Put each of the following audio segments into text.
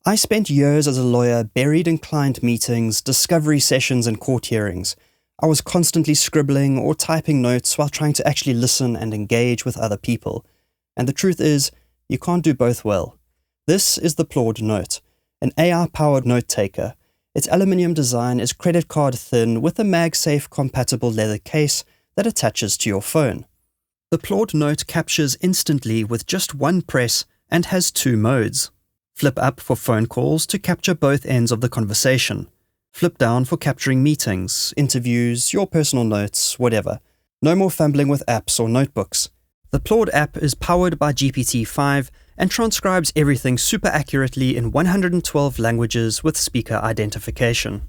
I spent years as a lawyer buried in client meetings, discovery sessions and court hearings. I was constantly scribbling or typing notes while trying to actually listen and engage with other people. And the truth is, you can't do both well. This is the Plord Note, an AI-powered note-taker. Its aluminium design is credit card thin with a MagSafe-compatible leather case that attaches to your phone. The Plord Note captures instantly with just one press and has two modes. Flip up for phone calls to capture both ends of the conversation. Flip down for capturing meetings, interviews, your personal notes, whatever. No more fumbling with apps or notebooks. The Plord app is powered by GPT-5 and transcribes everything super accurately in 112 languages with speaker identification.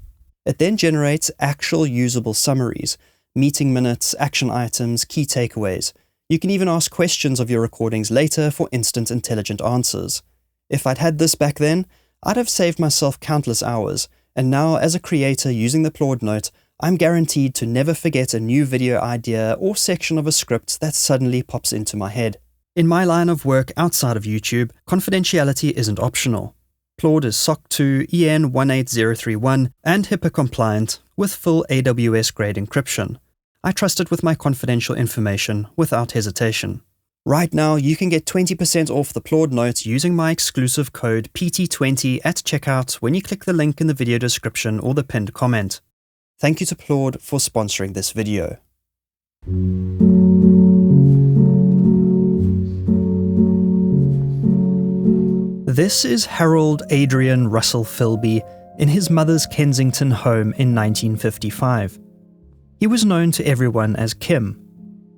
It then generates actual usable summaries, meeting minutes, action items, key takeaways. You can even ask questions of your recordings later for instant intelligent answers. If I'd had this back then, I'd have saved myself countless hours, and now as a creator using the Plord Note, I'm guaranteed to never forget a new video idea or section of a script that suddenly pops into my head. In my line of work outside of YouTube, confidentiality isn't optional. Plord is SOC 2 EN 18031 and HIPAA compliant with full AWS-grade encryption. I trust it with my confidential information without hesitation. Right now, you can get 20% off the Plord Note using my exclusive code PT20 at checkout when you click the link in the video description or the pinned comment. Thank you to Plord for sponsoring this video. This is Harold Adrian Russell Philby in his mother's Kensington home in 1955. He was known to everyone as Kim.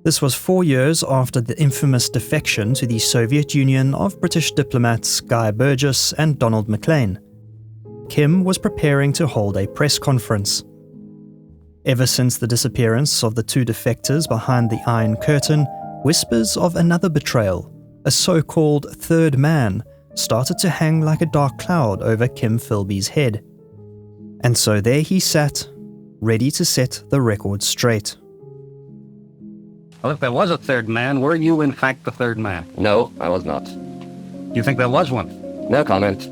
This was 4 years after the infamous defection to the Soviet Union of British diplomats Guy Burgess and Donald Maclean. Kim was preparing to hold a press conference. Ever since the disappearance of the two defectors behind the Iron Curtain, whispers of another betrayal, a so-called third man, started to hang like a dark cloud over Kim Philby's head. And so there he sat, ready to set the record straight. Well, if there was a third man, were you in fact the third man? No, I was not. You think there was one? No comment.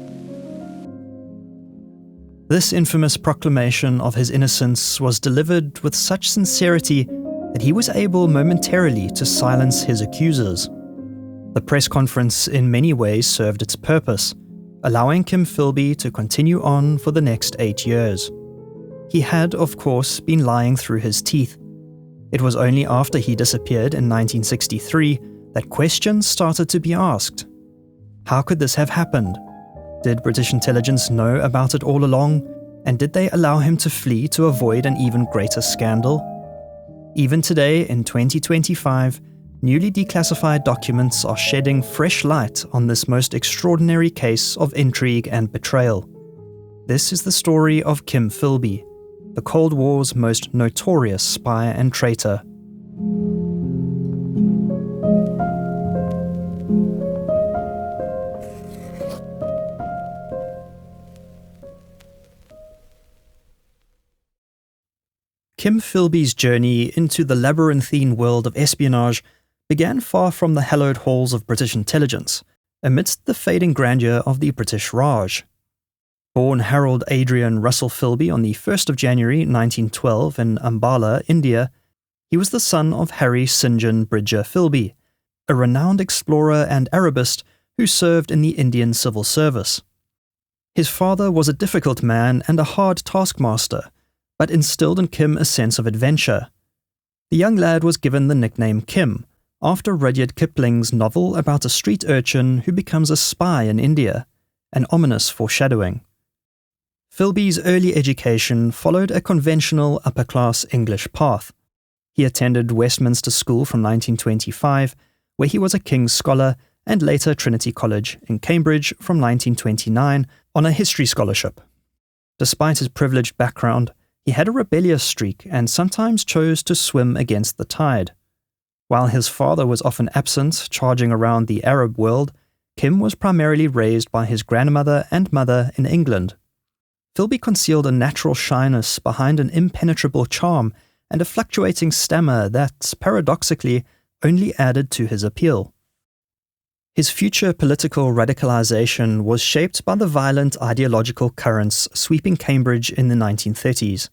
This infamous proclamation of his innocence was delivered with such sincerity that he was able momentarily to silence his accusers. The press conference in many ways served its purpose, allowing Kim Philby to continue on for the next 8 years. He had, of course, been lying through his teeth. It was only after he disappeared in 1963 that questions started to be asked. How could this have happened? Did British intelligence know about it all along? And did they allow him to flee to avoid an even greater scandal? Even today, in 2025, newly declassified documents are shedding fresh light on this most extraordinary case of intrigue and betrayal. This is the story of Kim Philby, the Cold War's most notorious spy and traitor. Kim Philby's journey into the labyrinthine world of espionage began far from the hallowed halls of British intelligence, amidst the fading grandeur of the British Raj. Born Harold Adrian Russell Philby on the 1st of January 1912 in Ambala, India, he was the son of Harry St. John Bridger Philby, a renowned explorer and Arabist who served in the Indian civil service. His father was a difficult man and a hard taskmaster, but instilled in Kim a sense of adventure. The young lad was given the nickname Kim, after Rudyard Kipling's novel about a street urchin who becomes a spy in India, an ominous foreshadowing. Philby's early education followed a conventional upper-class English path. He attended Westminster School from 1925, where he was a King's Scholar, and later Trinity College in Cambridge from 1929 on a history scholarship. Despite his privileged background, he had a rebellious streak and sometimes chose to swim against the tide. While his father was often absent, charging around the Arab world, Kim was primarily raised by his grandmother and mother in England. Philby concealed a natural shyness behind an impenetrable charm and a fluctuating stammer that, paradoxically, only added to his appeal. His future political radicalization was shaped by the violent ideological currents sweeping Cambridge in the 1930s.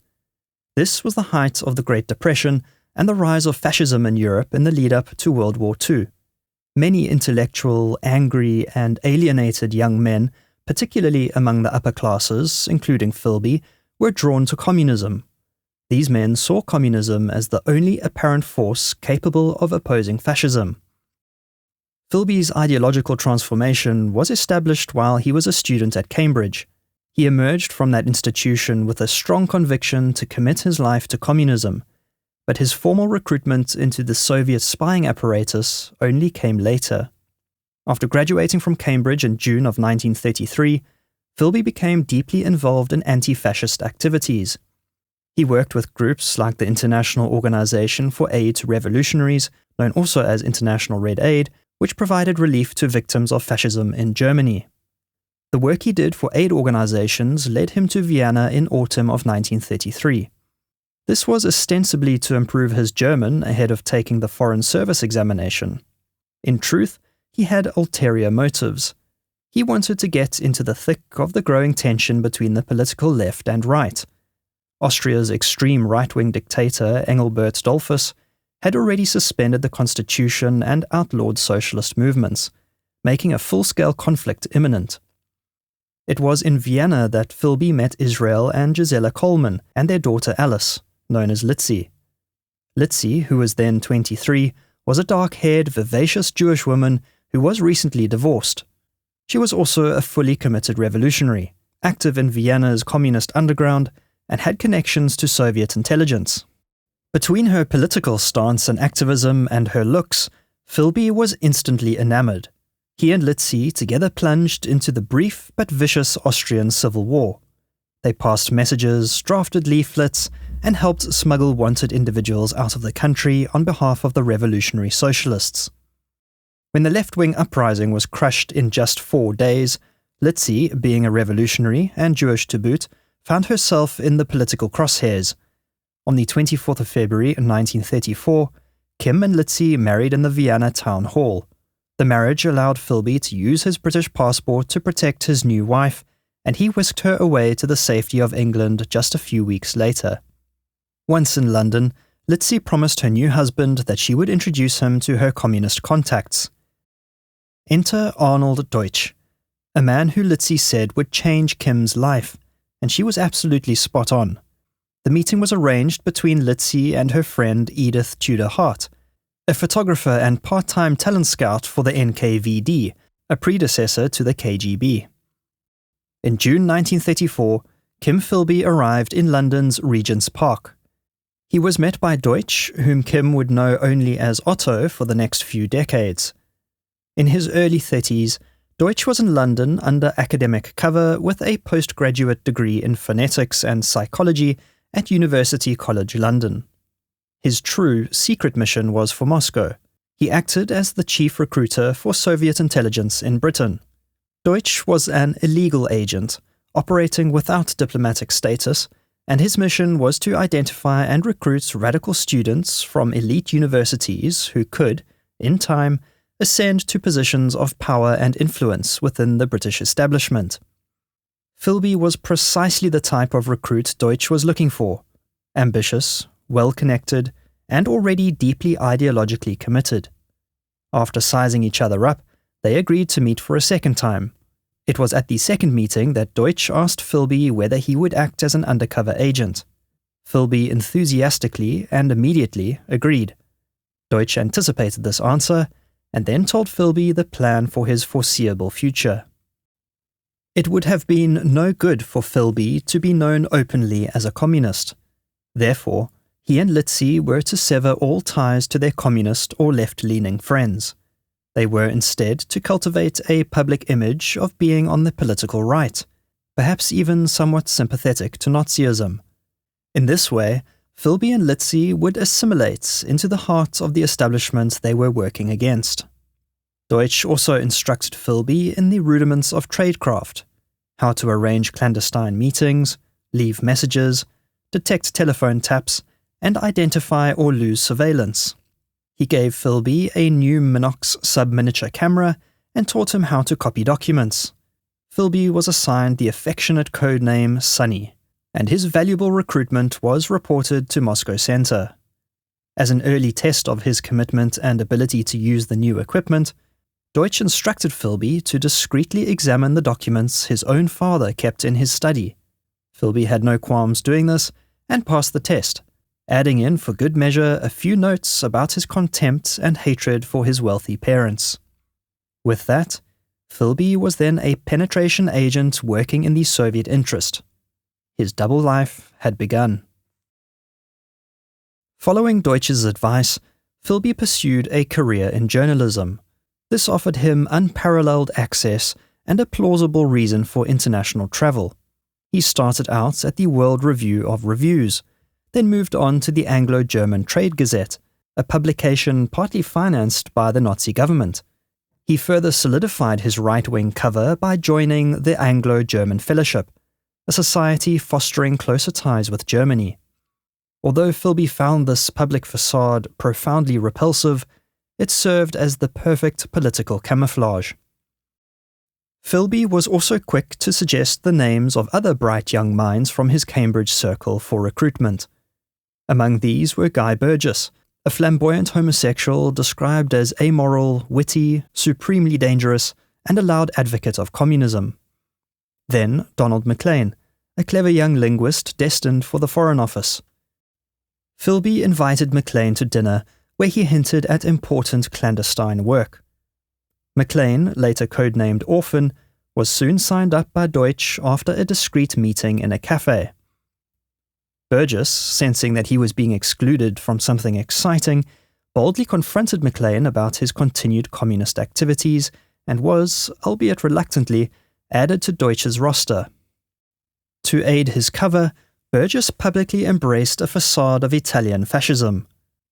This was the height of the Great Depression and the rise of fascism in Europe in the lead-up to World War II. Many intellectual, angry, and alienated young men, particularly among the upper classes, including Philby, were drawn to communism. These men saw communism as the only apparent force capable of opposing fascism. Philby's ideological transformation was established while he was a student at Cambridge. He emerged from that institution with a strong conviction to commit his life to communism, but his formal recruitment into the Soviet spying apparatus only came later. After graduating from Cambridge in June of 1933, Philby became deeply involved in anti-fascist activities. He worked with groups like the International Organization for Aid to Revolutionaries, known also as International Red Aid, which provided relief to victims of fascism in Germany. The work he did for aid organizations led him to Vienna in autumn of 1933. This was ostensibly to improve his German ahead of taking the Foreign Service examination. In truth, he had ulterior motives. He wanted to get into the thick of the growing tension between the political left and right. Austria's extreme right-wing dictator Engelbert Dollfuss had already suspended the constitution and outlawed socialist movements, making a full-scale conflict imminent. It was in Vienna that Philby met Israel and Gisela Coleman and their daughter Alice, known as Litzy. Litzy, who was then 23, was a dark-haired, vivacious Jewish woman who was recently divorced. She was also a fully committed revolutionary, active in Vienna's communist underground, and had connections to Soviet intelligence. Between her political stance and activism and her looks, Philby was instantly enamored. He and Litzy together plunged into the brief but vicious Austrian Civil War. They passed messages, drafted leaflets, and helped smuggle wanted individuals out of the country on behalf of the revolutionary socialists. When the left-wing uprising was crushed in just 4 days, Litzy, being a revolutionary and Jewish to boot, found herself in the political crosshairs. On the 24th of February 1934, Kim and Litzy married in the Vienna town hall. The marriage allowed Philby to use his British passport to protect his new wife, and he whisked her away to the safety of England just a few weeks later. Once in London, Litzy promised her new husband that she would introduce him to her communist contacts. Enter Arnold Deutsch, a man who Litzy said would change Kim's life, and she was absolutely spot on. The meeting was arranged between Litzy and her friend Edith Tudor Hart, a photographer and part-time talent scout for the NKVD, a predecessor to the KGB. In June 1934, Kim Philby arrived in London's Regent's Park. He was met by Deutsch, whom Kim would know only as Otto for the next few decades. In his early 30s, Deutsch was in London under academic cover with a postgraduate degree in phonetics and psychology at University College London. His true, secret mission was for Moscow. He acted as the chief recruiter for Soviet intelligence in Britain. Deutsch was an illegal agent, operating without diplomatic status, and his mission was to identify and recruit radical students from elite universities who could, in time, ascend to positions of power and influence within the British establishment. Philby was precisely the type of recruit Deutsch was looking for: ambitious, well-connected, and already deeply ideologically committed. After sizing each other up, they agreed to meet for a second time. It was at the second meeting that Deutsch asked Philby whether he would act as an undercover agent. Philby enthusiastically and immediately agreed. Deutsch anticipated this answer, and then told Philby the plan for his foreseeable future. It would have been no good for Philby to be known openly as a communist. Therefore, he and Litzy were to sever all ties to their communist or left-leaning friends. They were instead to cultivate a public image of being on the political right, perhaps even somewhat sympathetic to Nazism. In this way, Philby and Litzy would assimilate into the heart of the establishment they were working against. Deutsch also instructed Philby in the rudiments of tradecraft: how to arrange clandestine meetings, leave messages, detect telephone taps, and identify or lose surveillance. He gave Philby a new Minox sub-miniature camera and taught him how to copy documents. Philby was assigned the affectionate code name Sonny, and his valuable recruitment was reported to Moscow Center. As an early test of his commitment and ability to use the new equipment, Deutsch instructed Philby to discreetly examine the documents his own father kept in his study. Philby had no qualms doing this and passed the test, adding in for good measure a few notes about his contempt and hatred for his wealthy parents. With that, Philby was then a penetration agent working in the Soviet interest. His double life had begun. Following Deutsch's advice, Philby pursued a career in journalism. This offered him unparalleled access and a plausible reason for international travel. He started out at the World Review of Reviews, then moved on to the Anglo-German Trade Gazette, a publication partly financed by the Nazi government. He further solidified his right-wing cover by joining the Anglo-German Fellowship, a society fostering closer ties with Germany. Although Philby found this public facade profoundly repulsive, it served as the perfect political camouflage. Philby was also quick to suggest the names of other bright young minds from his Cambridge circle for recruitment. Among these were Guy Burgess, a flamboyant homosexual described as amoral, witty, supremely dangerous, and a loud advocate of communism. Then Donald Maclean, a clever young linguist destined for the Foreign Office. Philby invited Maclean to dinner, where he hinted at important clandestine work. Maclean, later codenamed Orphan, was soon signed up by Deutsch after a discreet meeting in a cafe. Burgess, sensing that he was being excluded from something exciting, boldly confronted Maclean about his continued communist activities and was, albeit reluctantly, added to Deutsch's roster. To aid his cover, Burgess publicly embraced a facade of Italian fascism.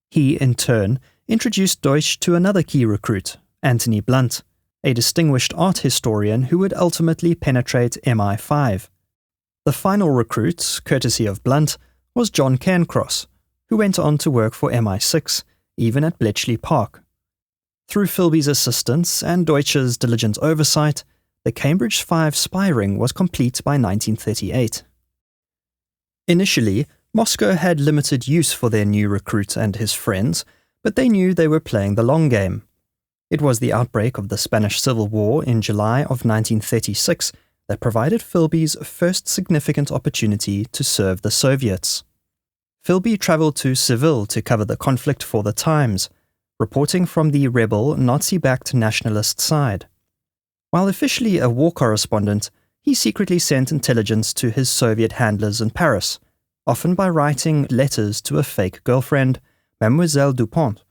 He, in turn, introduced Deutsch to another key recruit, Anthony Blunt, a distinguished art historian who would ultimately penetrate MI5. The final recruit, courtesy of Blunt, was John Cairncross, who went on to work for MI6, even at Bletchley Park. Through Philby's assistance and Deutsch's diligent oversight, the Cambridge 5 spy ring was complete by 1938. Initially, Moscow had limited use for their new recruit and his friends, but they knew they were playing the long game. It was the outbreak of the Spanish Civil War in July of 1936 that provided Philby's first significant opportunity to serve the Soviets. Philby travelled to Seville to cover the conflict for the Times, reporting from the rebel, Nazi-backed nationalist side. While officially a war correspondent, he secretly sent intelligence to his Soviet handlers in Paris, often by writing letters to a fake girlfriend, Mademoiselle Dupont.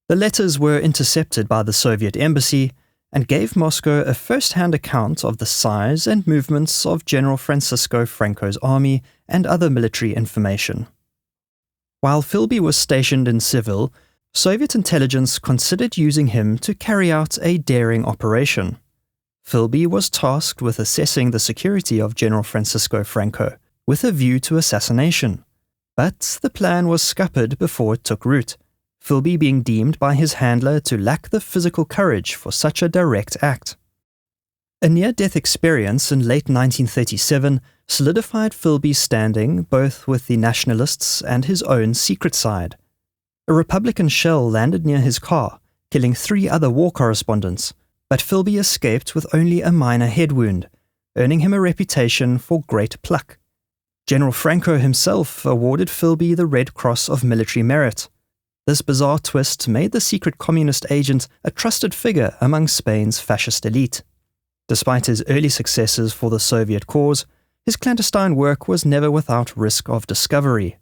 The letters were intercepted by the Soviet embassy and gave Moscow a first-hand account of the size and movements of General Francisco Franco's army and other military information. While Philby was stationed in Seville, Soviet intelligence considered using him to carry out a daring operation. Philby was tasked with assessing the security of General Francisco Franco, with a view to assassination. But the plan was scuppered before it took root, Philby being deemed by his handler to lack the physical courage for such a direct act. A near-death experience in late 1937 solidified Philby's standing both with the nationalists and his own secret side. A Republican shell landed near his car, killing 3 other war correspondents, but Philby escaped with only a minor head wound, earning him a reputation for great pluck. General Franco himself awarded Philby the Red Cross of Military Merit. This bizarre twist made the secret communist agent a trusted figure among Spain's fascist elite. Despite his early successes for the Soviet cause, his clandestine work was never without risk of discovery.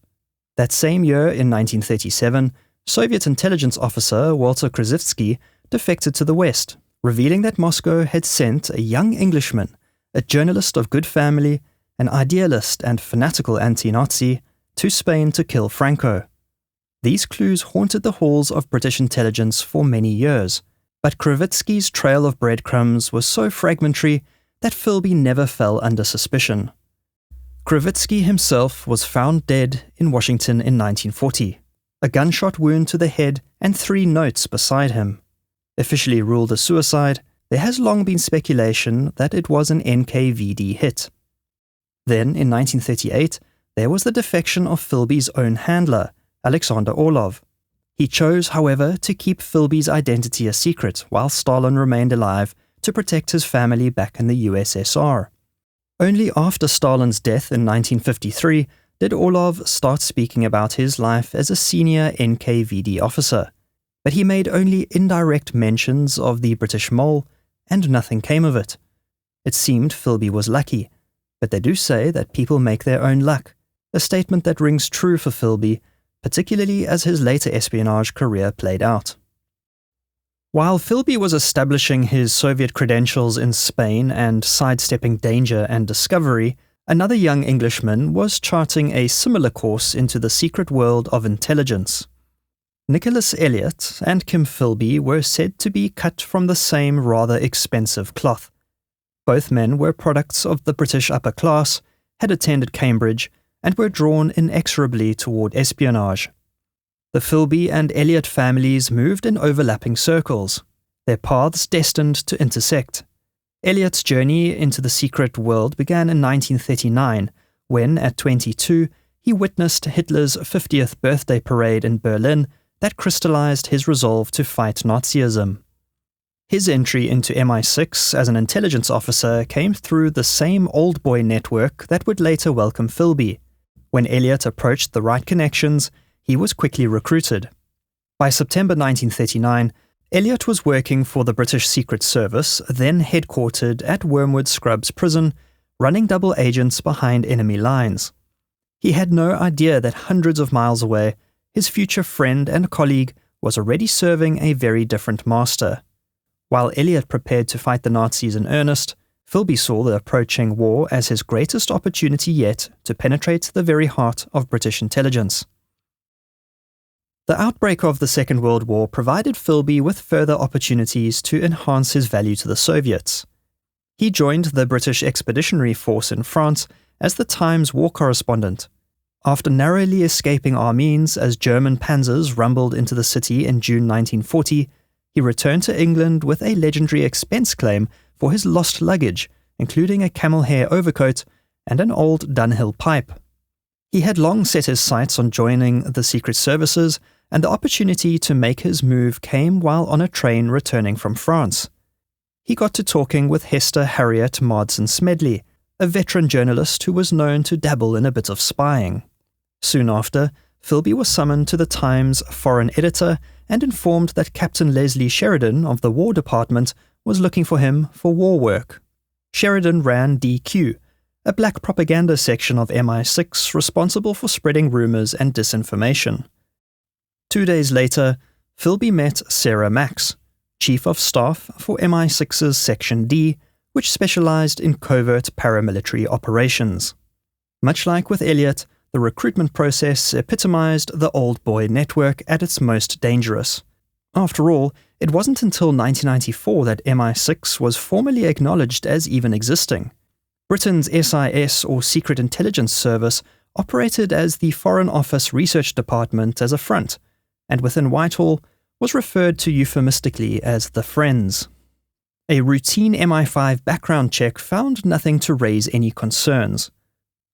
That same year, in 1937, Soviet intelligence officer Walter Krasivsky defected to the West, revealing that Moscow had sent a young Englishman, a journalist of good family, an idealist and fanatical anti-Nazi, to Spain to kill Franco. These clues haunted the halls of British intelligence for many years, but Krasivsky's trail of breadcrumbs was so fragmentary that Philby never fell under suspicion. Krasivsky himself was found dead in Washington in 1940, a gunshot wound to the head and 3 notes beside him. Officially ruled a suicide, there has long been speculation that it was an NKVD hit. Then, in 1938, there was the defection of Philby's own handler, Alexander Orlov. He chose, however, to keep Philby's identity a secret while Stalin remained alive to protect his family back in the USSR. Only after Stalin's death in 1953 did Orlov start speaking about his life as a senior NKVD officer, but he made only indirect mentions of the British mole, and nothing came of it. It seemed Philby was lucky, but they do say that people make their own luck, a statement that rings true for Philby, particularly as his later espionage career played out. While Philby was establishing his Soviet credentials in Spain and sidestepping danger and discovery, another young Englishman was charting a similar course into the secret world of intelligence. Nicholas Elliot and Kim Philby were said to be cut from the same rather expensive cloth. Both men were products of the British upper class, had attended Cambridge, and were drawn inexorably toward espionage. The Philby and Elliot families moved in overlapping circles, their paths destined to intersect. Elliot's journey into the secret world began in 1939, when, at 22, he witnessed Hitler's 50th birthday parade in Berlin that crystallized his resolve to fight Nazism. His entry into MI6 as an intelligence officer came through the same old boy network that would later welcome Philby. When Elliot approached the right connections, he was quickly recruited. By September 1939, Elliot was working for the British Secret Service, then headquartered at Wormwood Scrubs prison, running double agents behind enemy lines. He had no idea that hundreds of miles away, his future friend and colleague was already serving a very different master. While Elliot prepared to fight the Nazis in earnest, Philby saw the approaching war as his greatest opportunity yet to penetrate the very heart of British intelligence. The outbreak of the Second World War provided Philby with further opportunities to enhance his value to the Soviets. He joined the British Expeditionary Force in France as the Times war correspondent. After narrowly escaping Amiens as German panzers rumbled into the city in June 1940, he returned to England with a legendary expense claim for his lost luggage, including a camel hair overcoat and an old Dunhill pipe. He had long set his sights on joining the Secret Services, and the opportunity to make his move came while on a train returning from France. He got to talking with Hester Harriet Marsden Smedley, a veteran journalist who was known to dabble in a bit of spying. Soon after, Philby was summoned to the Times foreign editor and informed that Captain Leslie Sheridan of the War Department was looking for him for war work. Sheridan ran DQ, a black propaganda section of MI6 responsible for spreading rumors and disinformation. 2 days later, Philby met Sarah Max, Chief of Staff for MI6's Section D, which specialized in covert paramilitary operations. Much like with Elliot, the recruitment process epitomized the old boy network at its most dangerous. After all, it wasn't until 1994 that MI6 was formally acknowledged as even existing. Britain's SIS, or Secret Intelligence Service, operated as the Foreign Office Research Department as a front, and within Whitehall was referred to euphemistically as the Friends. A routine MI5 background check found nothing to raise any concerns.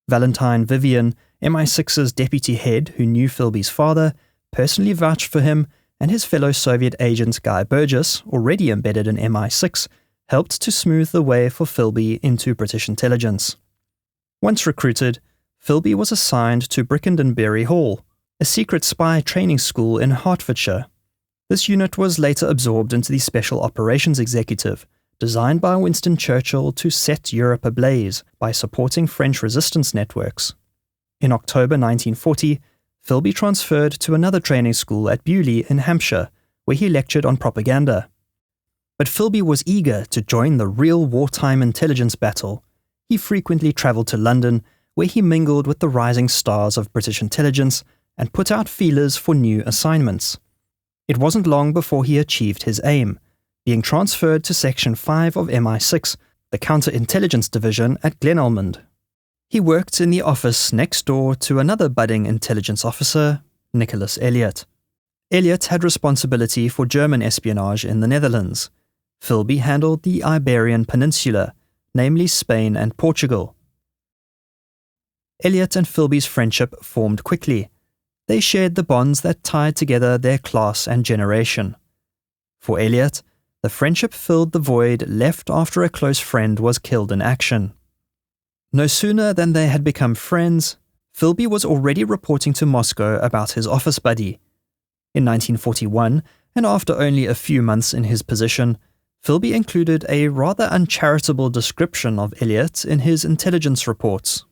Valentine Vivian, MI6's deputy head who knew Philby's father, personally vouched for him, and his fellow Soviet agent Guy Burgess, already embedded in MI6, helped to smooth the way for Philby into British intelligence. Once recruited, Philby was assigned to Brickendenbury Hall, a secret spy training school in Hertfordshire. This unit was later absorbed into the Special Operations Executive, designed by Winston Churchill to set Europe ablaze by supporting French resistance networks. In October 1940, Philby transferred to another training school at Beaulieu in Hampshire, where he lectured on propaganda. But Philby was eager to join the real wartime intelligence battle. He frequently travelled to London, where he mingled with the rising stars of British intelligence and put out feelers for new assignments. It wasn't long before he achieved his aim, being transferred to Section 5 of MI6, the Counterintelligence Division at Glenalmond. He worked in the office next door to another budding intelligence officer, Nicholas Elliot. Elliot had responsibility for German espionage in the Netherlands. Philby handled the Iberian Peninsula, namely Spain and Portugal. Elliot and Philby's friendship formed quickly. They shared the bonds that tied together their class and generation. For Elliot, the friendship filled the void left after a close friend was killed in action. No sooner than they had become friends, Philby was already reporting to Moscow about his office buddy. In 1941, and after only a few months in his position, Philby included a rather uncharitable description of Elliot in his intelligence reports.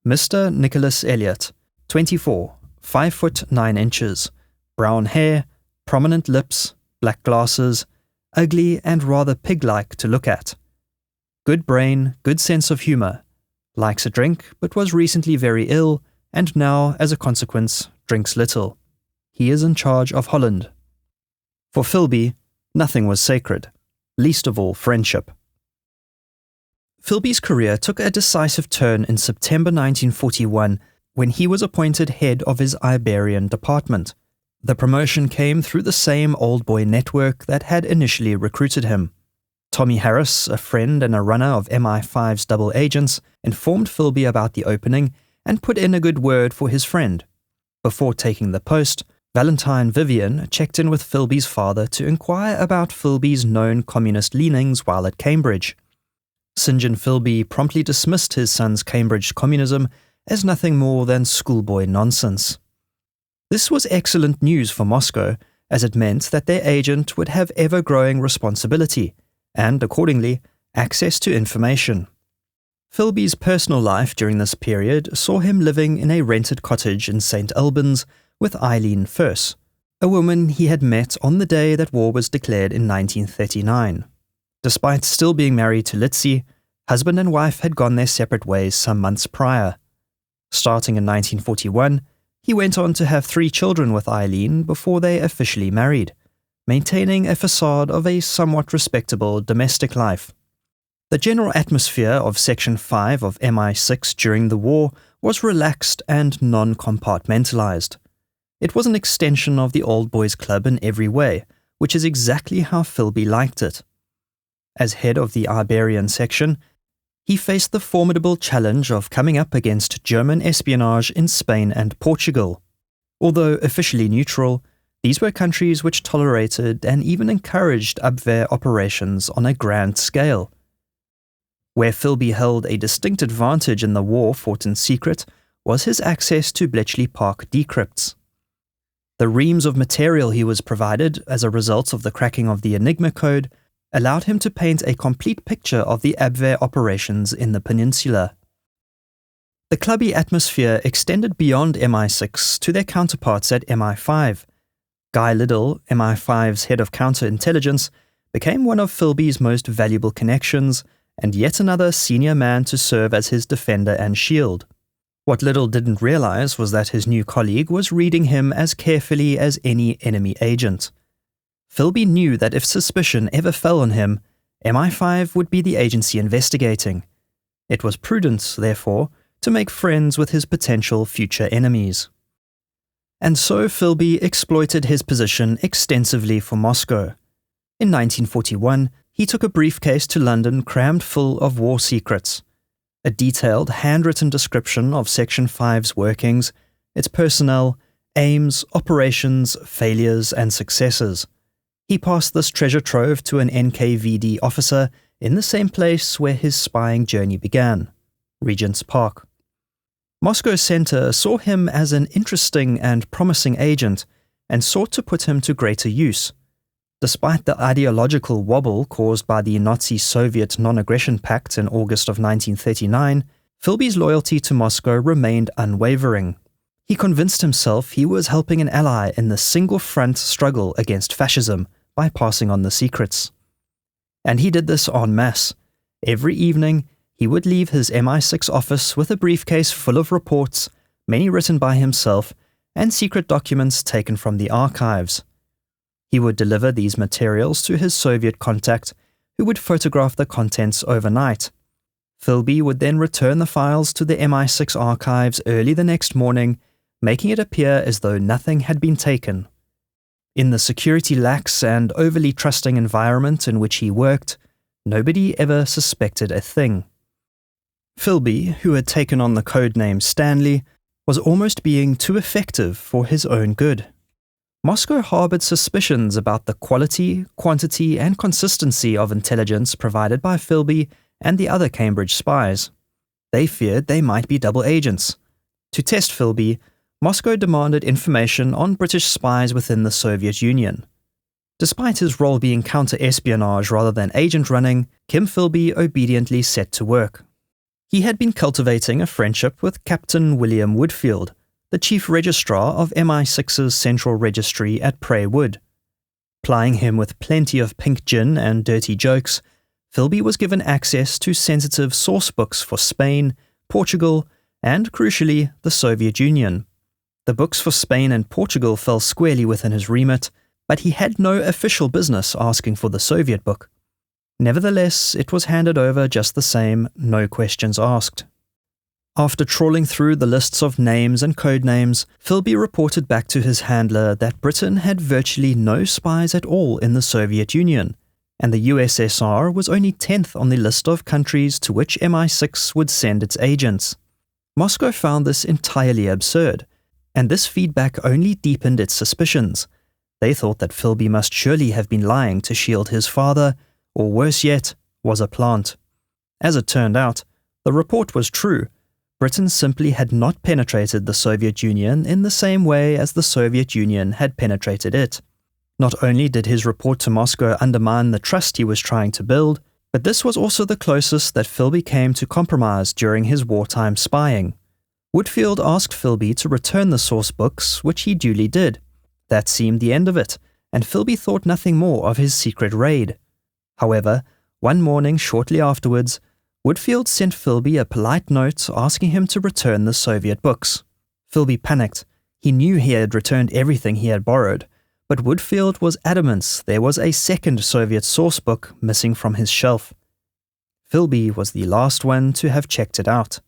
Mr. Nicholas Elliot, 24, 5 foot 9 inches, brown hair, prominent lips, black glasses, ugly and rather pig-like to look at. Good brain, good sense of humor, likes a drink but was recently very ill and now, as a consequence, drinks little. He is in charge of Holland. For Philby, nothing was sacred, least of all friendship. Philby's career took a decisive turn in September 1941 when he was appointed head of his Iberian department. The promotion came through the same old boy network that had initially recruited him. Tommy Harris, a friend and a runner of MI5's double agents, informed Philby about the opening and put in a good word for his friend. Before taking the post, Valentine Vivian checked in with Philby's father to inquire about Philby's known communist leanings while at Cambridge. St. John Philby promptly dismissed his son's Cambridge communism as nothing more than schoolboy nonsense. This was excellent news for Moscow, as it meant that their agent would have ever-growing responsibility and, accordingly, access to information. Philby's personal life during this period saw him living in a rented cottage in St. Albans with Eileen Furse, a woman he had met on the day that war was declared in 1939. Despite still being married to Litzy, husband and wife had gone their separate ways some months prior. Starting in 1941, he went on to have 3 children with Eileen before they officially married, maintaining a facade of a somewhat respectable domestic life. The general atmosphere of Section 5 of MI6 during the war was relaxed and non-compartmentalized. It was an extension of the Old Boys Club in every way, which is exactly how Philby liked it. As head of the Iberian section, he faced the formidable challenge of coming up against German espionage in Spain and Portugal. Although officially neutral, these were countries which tolerated and even encouraged Abwehr operations on a grand scale. Where Philby held a distinct advantage in the war fought in secret was his access to Bletchley Park decrypts. The reams of material he was provided as a result of the cracking of the Enigma code allowed him to paint a complete picture of the Abwehr operations in the peninsula. The clubby atmosphere extended beyond MI6 to their counterparts at MI5. Guy Liddell, MI5's head of counterintelligence, became one of Philby's most valuable connections and yet another senior man to serve as his defender and shield. What Liddell didn't realize was that his new colleague was reading him as carefully as any enemy agent. Philby knew that if suspicion ever fell on him, MI5 would be the agency investigating. It was prudent, therefore, to make friends with his potential future enemies. And so Philby exploited his position extensively for Moscow. In 1941, he took a briefcase to London crammed full of war secrets. A detailed, handwritten description of Section 5's workings, its personnel, aims, operations, failures, and successes. He passed this treasure trove to an NKVD officer in the same place where his spying journey began, Regent's Park. Moscow Center saw him as an interesting and promising agent and sought to put him to greater use. Despite the ideological wobble caused by the Nazi-Soviet Non-Aggression Pact in August of 1939, Philby's loyalty to Moscow remained unwavering. He convinced himself he was helping an ally in the single-front struggle against fascism by passing on the secrets. And he did this en masse. Every evening, he would leave his MI6 office with a briefcase full of reports, many written by himself, and secret documents taken from the archives. He would deliver these materials to his Soviet contact, who would photograph the contents overnight. Philby would then return the files to the MI6 archives early the next morning, making it appear as though nothing had been taken. In the security lax and overly trusting environment in which he worked, nobody ever suspected a thing. Philby, who had taken on the codename Stanley, was almost being too effective for his own good. Moscow harbored suspicions about the quality, quantity, and consistency of intelligence provided by Philby and the other Cambridge spies. They feared they might be double agents. To test Philby, Moscow demanded information on British spies within the Soviet Union. Despite his role being counter-espionage rather than agent running, Kim Philby obediently set to work. He had been cultivating a friendship with Captain William Woodfield, the chief registrar of MI6's Central Registry at Prey Wood. Plying him with plenty of pink gin and dirty jokes, Philby was given access to sensitive source books for Spain, Portugal, and, crucially, the Soviet Union. The books for Spain and Portugal fell squarely within his remit, but he had no official business asking for the Soviet book. Nevertheless, it was handed over just the same, no questions asked. After trawling through the lists of names and codenames, Philby reported back to his handler that Britain had virtually no spies at all in the Soviet Union, and the USSR was only 10th on the list of countries to which MI6 would send its agents. Moscow found this entirely absurd, and this feedback only deepened its suspicions. They thought that Philby must surely have been lying to shield his father, or worse yet, was a plant. As it turned out, the report was true. Britain simply had not penetrated the Soviet Union in the same way as the Soviet Union had penetrated it. Not only did his report to Moscow undermine the trust he was trying to build, but this was also the closest that Philby came to compromise during his wartime spying. Woodfield asked Philby to return the source books, which he duly did. That seemed the end of it, and Philby thought nothing more of his secret raid. However, one morning shortly afterwards, Woodfield sent Philby a polite note asking him to return the Soviet books. Philby panicked. He knew he had returned everything he had borrowed, but Woodfield was adamant there was a second Soviet source book missing from his shelf. Philby was the last one to have checked it out.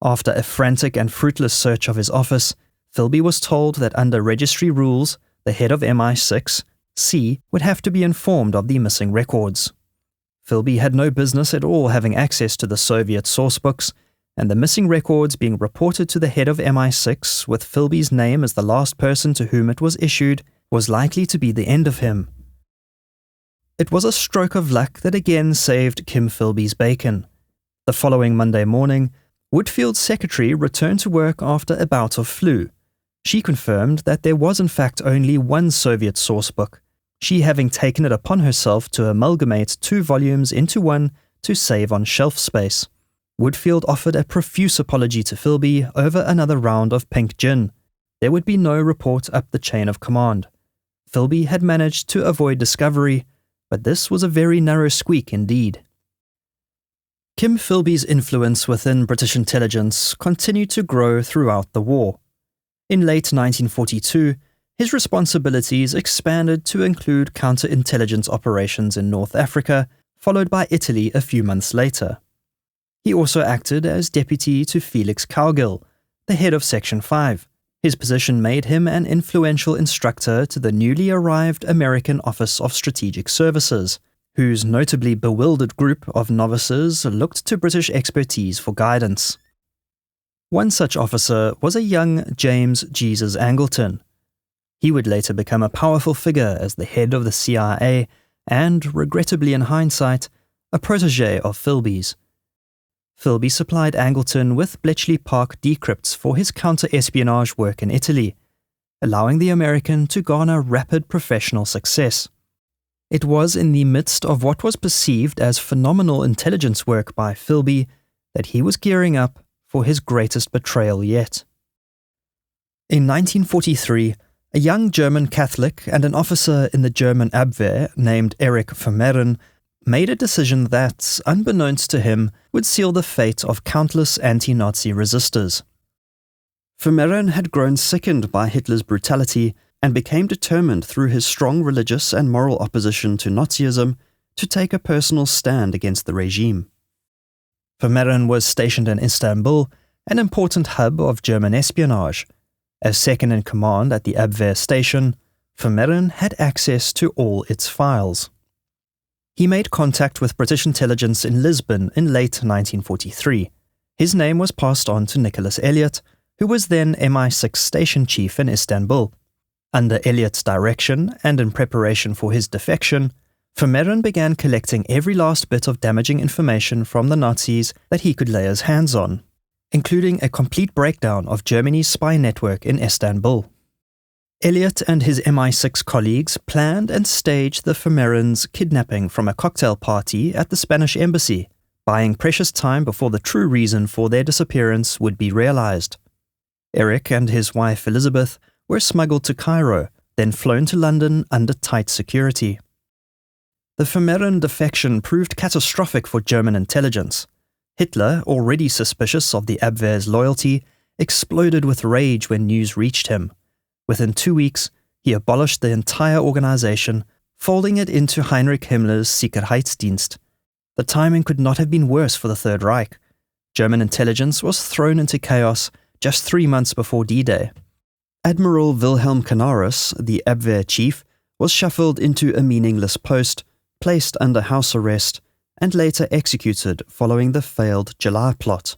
After a frantic and fruitless search of his office, Philby was told that under registry rules, the head of MI6, C, would have to be informed of the missing records. Philby had no business at all having access to the Soviet sourcebooks, and the missing records being reported to the head of MI6 with Philby's name as the last person to whom it was issued was likely to be the end of him. It was a stroke of luck that again saved Kim Philby's bacon. The following Monday morning, Woodfield's secretary returned to work after a bout of flu. She confirmed that there was in fact only one Soviet sourcebook, she having taken it upon herself to amalgamate 2 volumes into one to save on shelf space. Woodfield offered a profuse apology to Philby over another round of pink gin. There would be no report up the chain of command. Philby had managed to avoid discovery, but this was a very narrow squeak indeed. Kim Philby's influence within British intelligence continued to grow throughout the war. In late 1942, his responsibilities expanded to include counterintelligence operations in North Africa, followed by Italy a few months later. He also acted as deputy to Felix Cowgill, the head of Section 5. His position made him an influential instructor to the newly arrived American Office of Strategic Services, whose notably bewildered group of novices looked to British expertise for guidance. One such officer was a young James Jesus Angleton. He would later become a powerful figure as the head of the CIA and, regrettably in hindsight, a protégé of Philby's. Philby supplied Angleton with Bletchley Park decrypts for his counter-espionage work in Italy, allowing the American to garner rapid professional success. It was in the midst of what was perceived as phenomenal intelligence work by Philby that he was gearing up for his greatest betrayal yet. In 1943, a young German Catholic and an officer in the German Abwehr named Erich Vermehren made a decision that, unbeknownst to him, would seal the fate of countless anti-Nazi resistors. Vermehren had grown sickened by Hitler's brutality and became determined through his strong religious and moral opposition to Nazism to take a personal stand against the regime. Vermehren was stationed in Istanbul, an important hub of German espionage. As second-in-command at the Abwehr station, Vermeeren had access to all its files. He made contact with British intelligence in Lisbon in late 1943. His name was passed on to Nicholas Elliot, who was then MI6 station chief in Istanbul. Under Elliot's direction, and in preparation for his defection, Vermeeren began collecting every last bit of damaging information from the Nazis that he could lay his hands on, including a complete breakdown of Germany's spy network in Istanbul. Elliot and his MI6 colleagues planned and staged the Vermeeren's kidnapping from a cocktail party at the Spanish embassy, buying precious time before the true reason for their disappearance would be realized. Eric and his wife Elizabeth were smuggled to Cairo, then flown to London under tight security. The Vermeeren defection proved catastrophic for German intelligence. Hitler, already suspicious of the Abwehr's loyalty, exploded with rage when news reached him. Within 2 weeks, he abolished the entire organization, folding it into Heinrich Himmler's Sicherheitsdienst. The timing could not have been worse for the Third Reich. German intelligence was thrown into chaos just 3 months before D-Day. Admiral Wilhelm Canaris, the Abwehr chief, was shuffled into a meaningless post, placed under house arrest, and later executed following the failed July plot.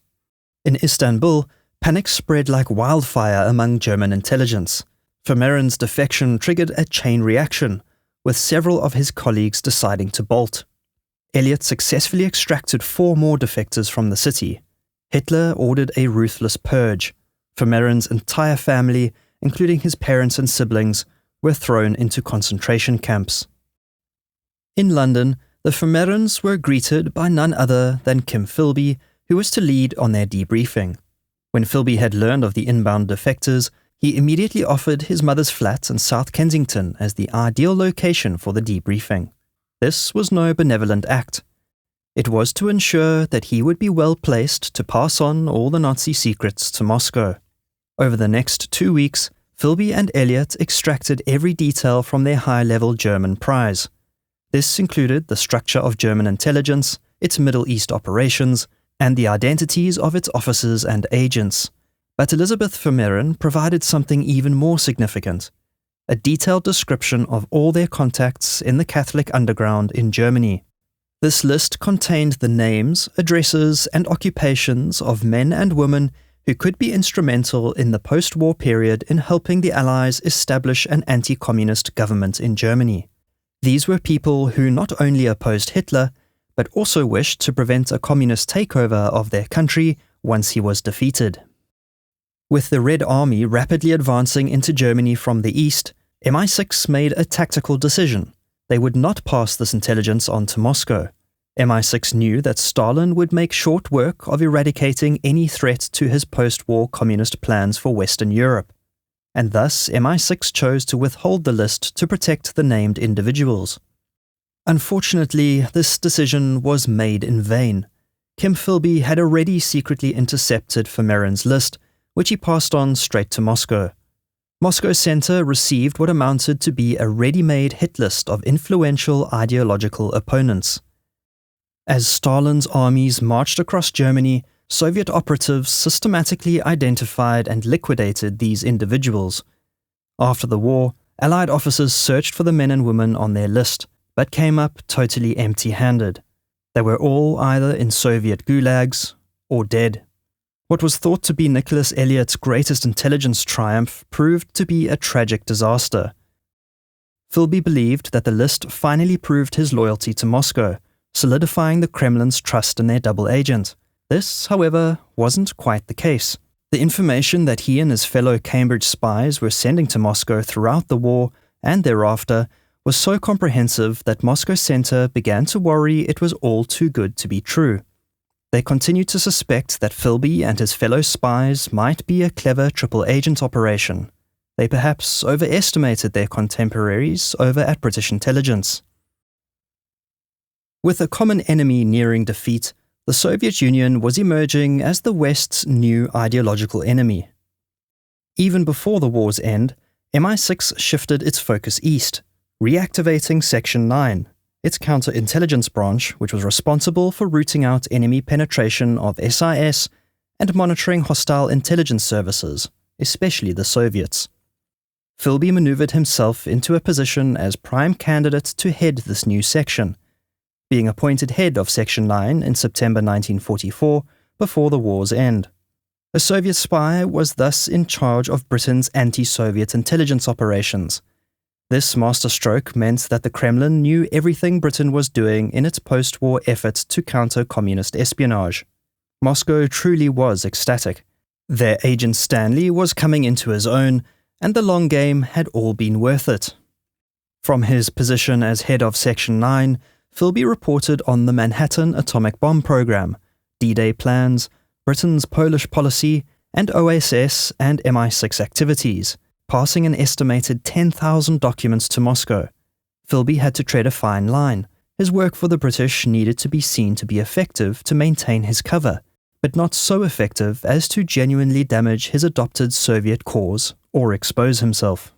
In Istanbul, panic spread like wildfire among German intelligence. Vermeeren's defection triggered a chain reaction, with several of his colleagues deciding to bolt. Elliot successfully extracted 4 more defectors from the city. Hitler ordered a ruthless purge. Vermeeren's entire family, including his parents and siblings, were thrown into concentration camps. In London, the Vermeerens were greeted by none other than Kim Philby, who was to lead on their debriefing. When Philby had learned of the inbound defectors, he immediately offered his mother's flat in South Kensington as the ideal location for the debriefing. This was no benevolent act. It was to ensure that he would be well placed to pass on all the Nazi secrets to Moscow. Over the next 2 weeks, Philby and Elliot extracted every detail from their high-level German prize. This included the structure of German intelligence, its Middle East operations, and the identities of its officers and agents. But Elizabeth Vermeeren provided something even more significant: a detailed description of all their contacts in the Catholic underground in Germany. This list contained the names, addresses, and occupations of men and women who could be instrumental in the post-war period in helping the Allies establish an anti-communist government in Germany. These were people who not only opposed Hitler, but also wished to prevent a communist takeover of their country once he was defeated. With the Red Army rapidly advancing into Germany from the east, MI6 made a tactical decision. They would not pass this intelligence on to Moscow. MI6 knew that Stalin would make short work of eradicating any threat to his post-war communist plans for Western Europe, and thus MI6 chose to withhold the list to protect the named individuals. Unfortunately, this decision was made in vain. Kim Philby had already secretly intercepted Vermeeren's list, which he passed on straight to Moscow. Moscow Center received what amounted to be a ready-made hit list of influential ideological opponents. As Stalin's armies marched across Germany, Soviet operatives systematically identified and liquidated these individuals. After the war, Allied officers searched for the men and women on their list, but came up totally empty-handed. They were all either in Soviet gulags or dead. What was thought to be Nicholas Elliot's greatest intelligence triumph proved to be a tragic disaster. Philby believed that the list finally proved his loyalty to Moscow, solidifying the Kremlin's trust in their double agent. This, however, wasn't quite the case. The information that he and his fellow Cambridge spies were sending to Moscow throughout the war and thereafter was so comprehensive that Moscow Center began to worry it was all too good to be true. They continued to suspect that Philby and his fellow spies might be a clever triple agent operation. They perhaps overestimated their contemporaries over at British intelligence. With a common enemy nearing defeat, the Soviet Union was emerging as the West's new ideological enemy. Even before the war's end, MI6 shifted its focus east, reactivating Section 9, its counterintelligence branch, which was responsible for rooting out enemy penetration of SIS and monitoring hostile intelligence services, especially the Soviets. Philby maneuvered himself into a position as prime candidate to head this new section, being appointed head of Section 9 in September 1944 before the war's end. A Soviet spy was thus in charge of Britain's anti-Soviet intelligence operations. This masterstroke meant that the Kremlin knew everything Britain was doing in its post-war effort to counter communist espionage. Moscow truly was ecstatic. Their agent Stanley was coming into his own, and the long game had all been worth it. From his position as head of Section 9, Philby reported on the Manhattan atomic bomb program, D-Day plans, Britain's Polish policy, and OSS and MI6 activities, passing an estimated 10,000 documents to Moscow. Philby had to tread a fine line. His work for the British needed to be seen to be effective to maintain his cover, but not so effective as to genuinely damage his adopted Soviet cause or expose himself.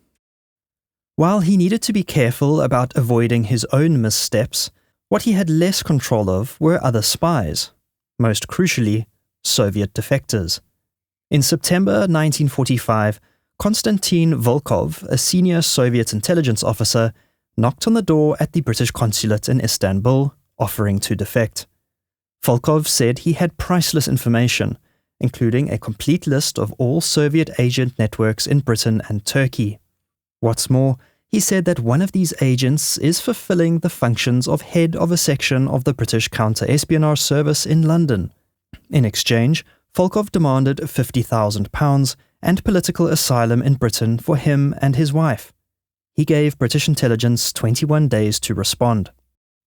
While he needed to be careful about avoiding his own missteps, what he had less control of were other spies, most crucially, Soviet defectors. In September 1945, Konstantin Volkov, a senior Soviet intelligence officer, knocked on the door at the British consulate in Istanbul, offering to defect. Volkov said he had priceless information, including a complete list of all Soviet agent networks in Britain and Turkey. What's more, he said that one of these agents is fulfilling the functions of head of a section of the British counter-espionage service in London. In exchange, Volkov demanded £50,000 and political asylum in Britain for him and his wife. He gave British intelligence 21 days to respond.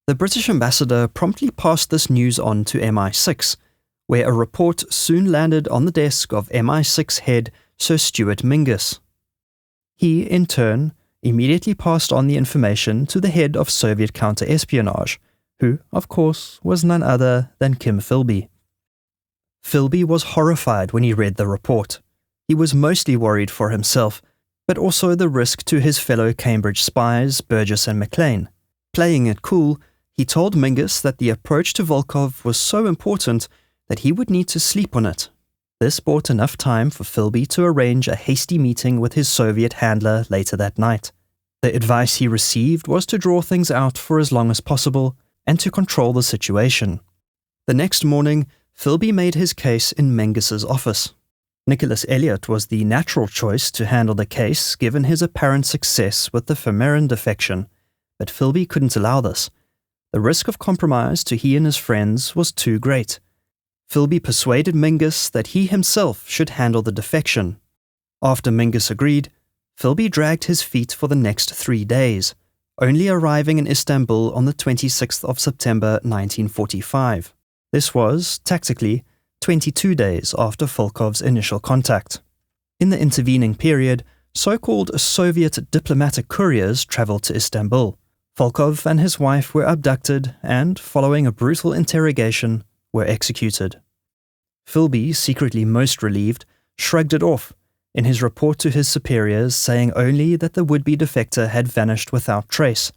The British ambassador promptly passed this news on to MI6, where a report soon landed on the desk of MI6 head Sir Stuart Mingus. He, in turn, immediately passed on the information to the head of Soviet counter-espionage, who, of course, was none other than Kim Philby. Philby was horrified when he read the report. He was mostly worried for himself, but also the risk to his fellow Cambridge spies, Burgess and Maclean. Playing it cool, he told Mingus that the approach to Volkov was so important that he would need to sleep on it. This bought enough time for Philby to arrange a hasty meeting with his Soviet handler later that night. The advice he received was to draw things out for as long as possible and to control the situation. The next morning, Philby made his case in Mingus's office. Nicholas Elliot was the natural choice to handle the case given his apparent success with the Vermeeren defection, but Philby couldn't allow this. The risk of compromise to he and his friends was too great. Philby persuaded Mingus that he himself should handle the defection. After Mingus agreed, Philby dragged his feet for the next 3 days, only arriving in Istanbul on the 26th of September 1945. This was, tactically, 22 days after Volkov's initial contact. In the intervening period, so-called Soviet diplomatic couriers traveled to Istanbul. Volkov and his wife were abducted and, following a brutal interrogation, were executed. Philby, secretly most relieved, shrugged it off, in his report to his superiors saying only that the would-be defector had vanished without trace.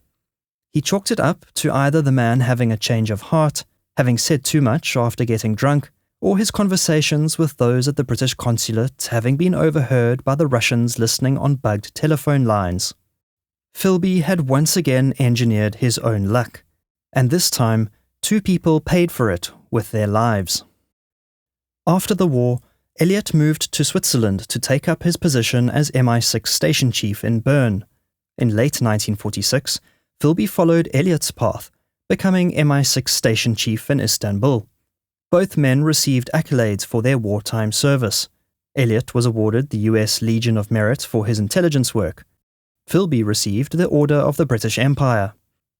He chalked it up to either the man having a change of heart, having said too much after getting drunk, or his conversations with those at the British consulate having been overheard by the Russians listening on bugged telephone lines. Philby had once again engineered his own luck, and this time 2 people paid for it with their lives. After the war, Elliot moved to Switzerland to take up his position as MI6 station chief in Bern. In late 1946, Philby followed Elliot's path, becoming MI6 station chief in Istanbul. Both men received accolades for their wartime service. Elliot was awarded the US Legion of Merit for his intelligence work. Philby received the Order of the British Empire.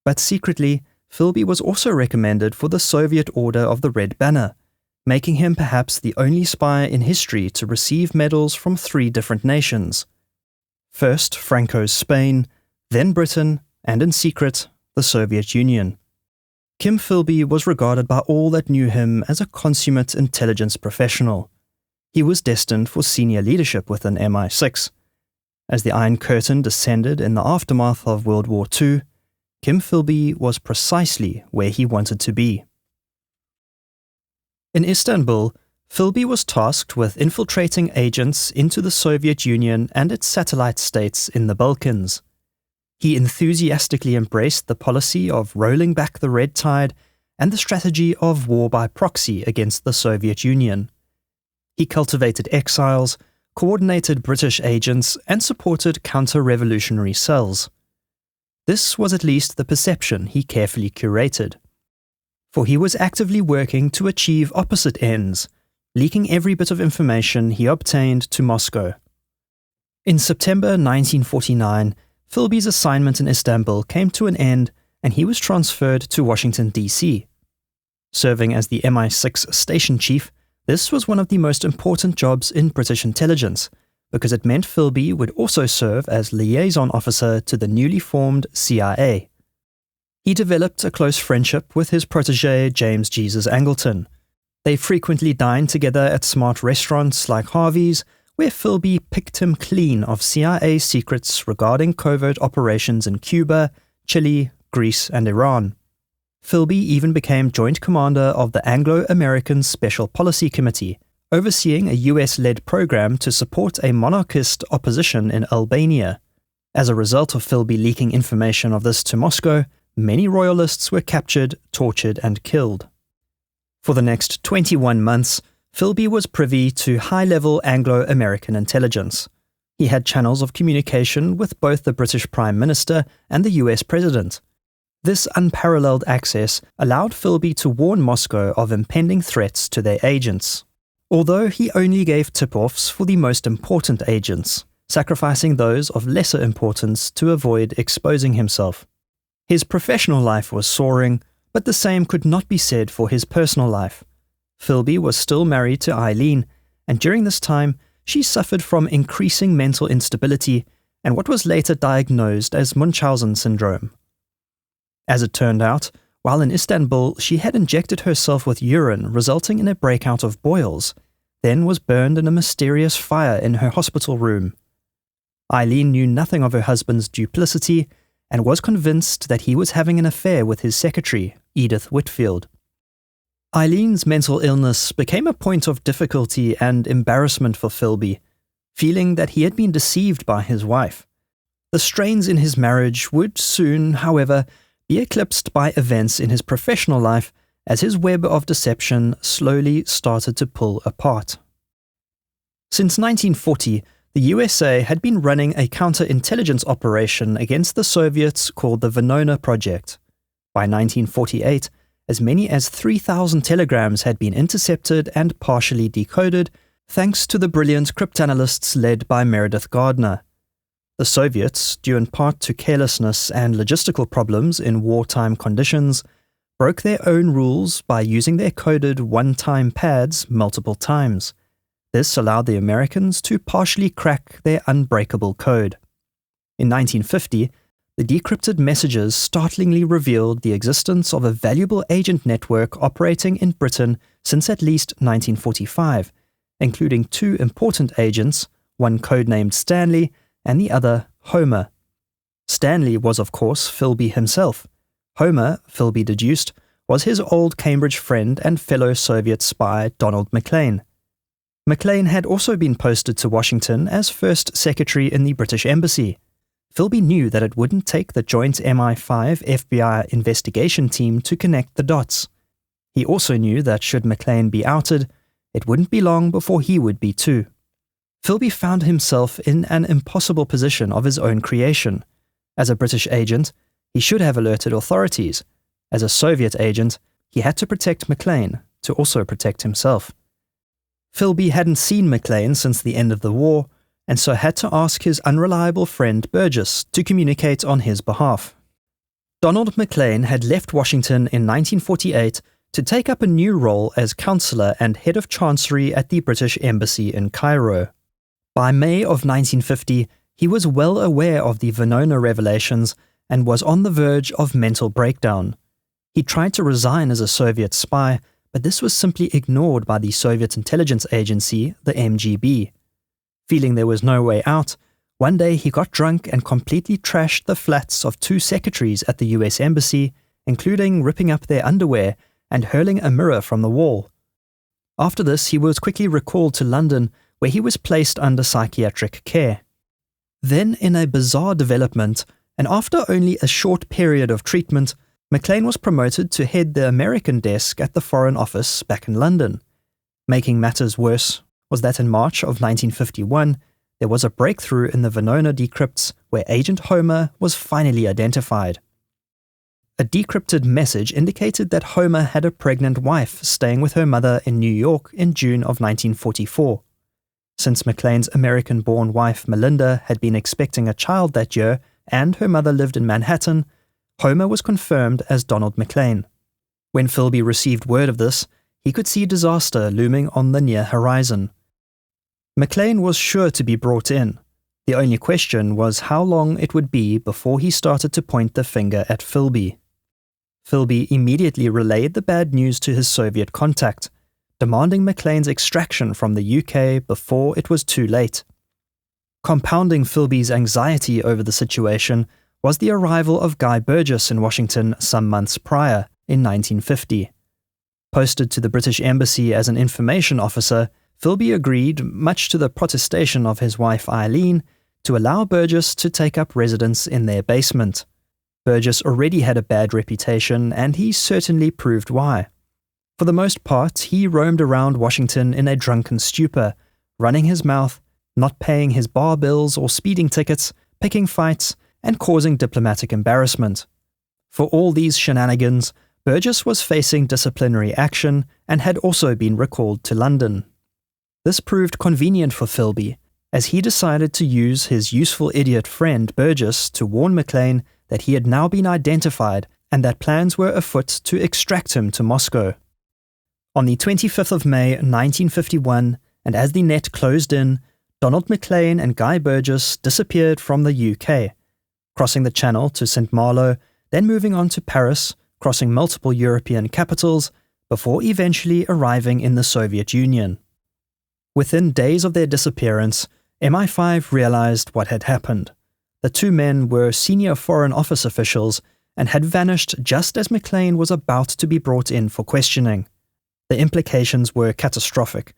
But secretly, Philby was also recommended for the Soviet Order of the Red Banner, making him perhaps the only spy in history to receive medals from 3 different nations. First, Franco's Spain, then Britain, and in secret, the Soviet Union. Kim Philby was regarded by all that knew him as a consummate intelligence professional. He was destined for senior leadership within MI6. As the Iron Curtain descended in the aftermath of World War II, Kim Philby was precisely where he wanted to be. In Istanbul, Philby was tasked with infiltrating agents into the Soviet Union and its satellite states in the Balkans. He enthusiastically embraced the policy of rolling back the red tide and the strategy of war by proxy against the Soviet Union. He cultivated exiles, coordinated British agents, and supported counter-revolutionary cells. This was at least the perception he carefully curated. For he was actively working to achieve opposite ends, leaking every bit of information he obtained to Moscow. In September 1949, Philby's assignment in Istanbul came to an end and he was transferred to Washington, D.C. Serving as the MI6 station chief, this was one of the most important jobs in British intelligence, because it meant Philby would also serve as liaison officer to the newly formed CIA. He developed a close friendship with his protege James Jesus Angleton. They frequently dined together at smart restaurants like Harvey's, where Philby picked him clean of CIA secrets regarding covert operations in Cuba, Chile, Greece, and Iran. Philby even became joint commander of the Anglo-American Special Policy Committee, overseeing a US-led program to support a monarchist opposition in Albania. As a result of Philby leaking information of this to Moscow, many royalists were captured, tortured, and killed. For the next 21 months, Philby was privy to high-level Anglo-American intelligence. He had channels of communication with both the British Prime Minister and the US President. This unparalleled access allowed Philby to warn Moscow of impending threats to their agents, although he only gave tip-offs for the most important agents, sacrificing those of lesser importance to avoid exposing himself. His professional life was soaring, but the same could not be said for his personal life. Philby was still married to Eileen, and during this time, she suffered from increasing mental instability and what was later diagnosed as Munchausen syndrome. As it turned out, while in Istanbul, she had injected herself with urine, resulting in a breakout of boils, then was burned in a mysterious fire in her hospital room. Eileen knew nothing of her husband's duplicity and was convinced that he was having an affair with his secretary, Edith Whitfield. Eileen's mental illness became a point of difficulty and embarrassment for Philby, feeling that he had been deceived by his wife. The strains in his marriage would soon, however, be eclipsed by events in his professional life as his web of deception slowly started to pull apart. Since 1940, the USA had been running a counterintelligence operation against the Soviets called the Venona Project. By 1948, as many as 3,000 telegrams had been intercepted and partially decoded, thanks to the brilliant cryptanalysts led by Meredith Gardner. The Soviets, due in part to carelessness and logistical problems in wartime conditions, broke their own rules by using their coded one-time pads multiple times. This allowed the Americans to partially crack their unbreakable code. In 1950, the decrypted messages startlingly revealed the existence of a valuable agent network operating in Britain since at least 1945, including two important agents, one codenamed Stanley and the other Homer. Stanley was, of course, Philby himself. Homer, Philby deduced, was his old Cambridge friend and fellow Soviet spy Donald Maclean. Maclean had also been posted to Washington as first secretary in the British Embassy. Philby knew that it wouldn't take the joint MI5 FBI investigation team to connect the dots. He also knew that should Maclean be outed, it wouldn't be long before he would be too. Philby found himself in an impossible position of his own creation. As a British agent, he should have alerted authorities. As a Soviet agent, he had to protect Maclean, to also protect himself. Philby hadn't seen Maclean since the end of the war, and so had to ask his unreliable friend Burgess to communicate on his behalf. Donald Maclean had left Washington in 1948 to take up a new role as counselor and head of chancery at the British Embassy in Cairo. By May of 1950, he was well aware of the Venona revelations and was on the verge of mental breakdown. He tried to resign as a Soviet spy, but this was simply ignored by the Soviet intelligence agency, the MGB. Feeling there was no way out, one day he got drunk and completely trashed the flats of two secretaries at the US Embassy, including ripping up their underwear and hurling a mirror from the wall. After this, he was quickly recalled to London, where he was placed under psychiatric care. Then, in a bizarre development, and after only a short period of treatment, Maclean was promoted to head the American desk at the Foreign Office back in London. Making matters worse was that in March of 1951, there was a breakthrough in the Venona decrypts where Agent Homer was finally identified. A decrypted message indicated that Homer had a pregnant wife staying with her mother in New York in June of 1944. Since Maclean's American-born wife Melinda had been expecting a child that year and her mother lived in Manhattan, Homer was confirmed as Donald Maclean. When Philby received word of this, he could see disaster looming on the near horizon. Maclean was sure to be brought in. The only question was how long it would be before he started to point the finger at Philby. Philby immediately relayed the bad news to his Soviet contact, demanding Maclean's extraction from the UK before it was too late. Compounding Philby's anxiety over the situation was the arrival of Guy Burgess in Washington some months prior, in 1950. Posted to the British Embassy as an information officer, Philby agreed, much to the protestation of his wife Eileen, to allow Burgess to take up residence in their basement. Burgess already had a bad reputation, and he certainly proved why. For the most part, he roamed around Washington in a drunken stupor, running his mouth, not paying his bar bills or speeding tickets, picking fights, and causing diplomatic embarrassment. For all these shenanigans, Burgess was facing disciplinary action and had also been recalled to London. This proved convenient for Philby, as he decided to use his useful idiot friend Burgess to warn Maclean that he had now been identified and that plans were afoot to extract him to Moscow. On the 25th of May 1951, and as the net closed in, Donald Maclean and Guy Burgess disappeared from the UK, crossing the Channel to St. Malo, then moving on to Paris, crossing multiple European capitals, before eventually arriving in the Soviet Union. Within days of their disappearance, MI5 realized what had happened. The two men were senior Foreign Office officials and had vanished just as Maclean was about to be brought in for questioning. The implications were catastrophic.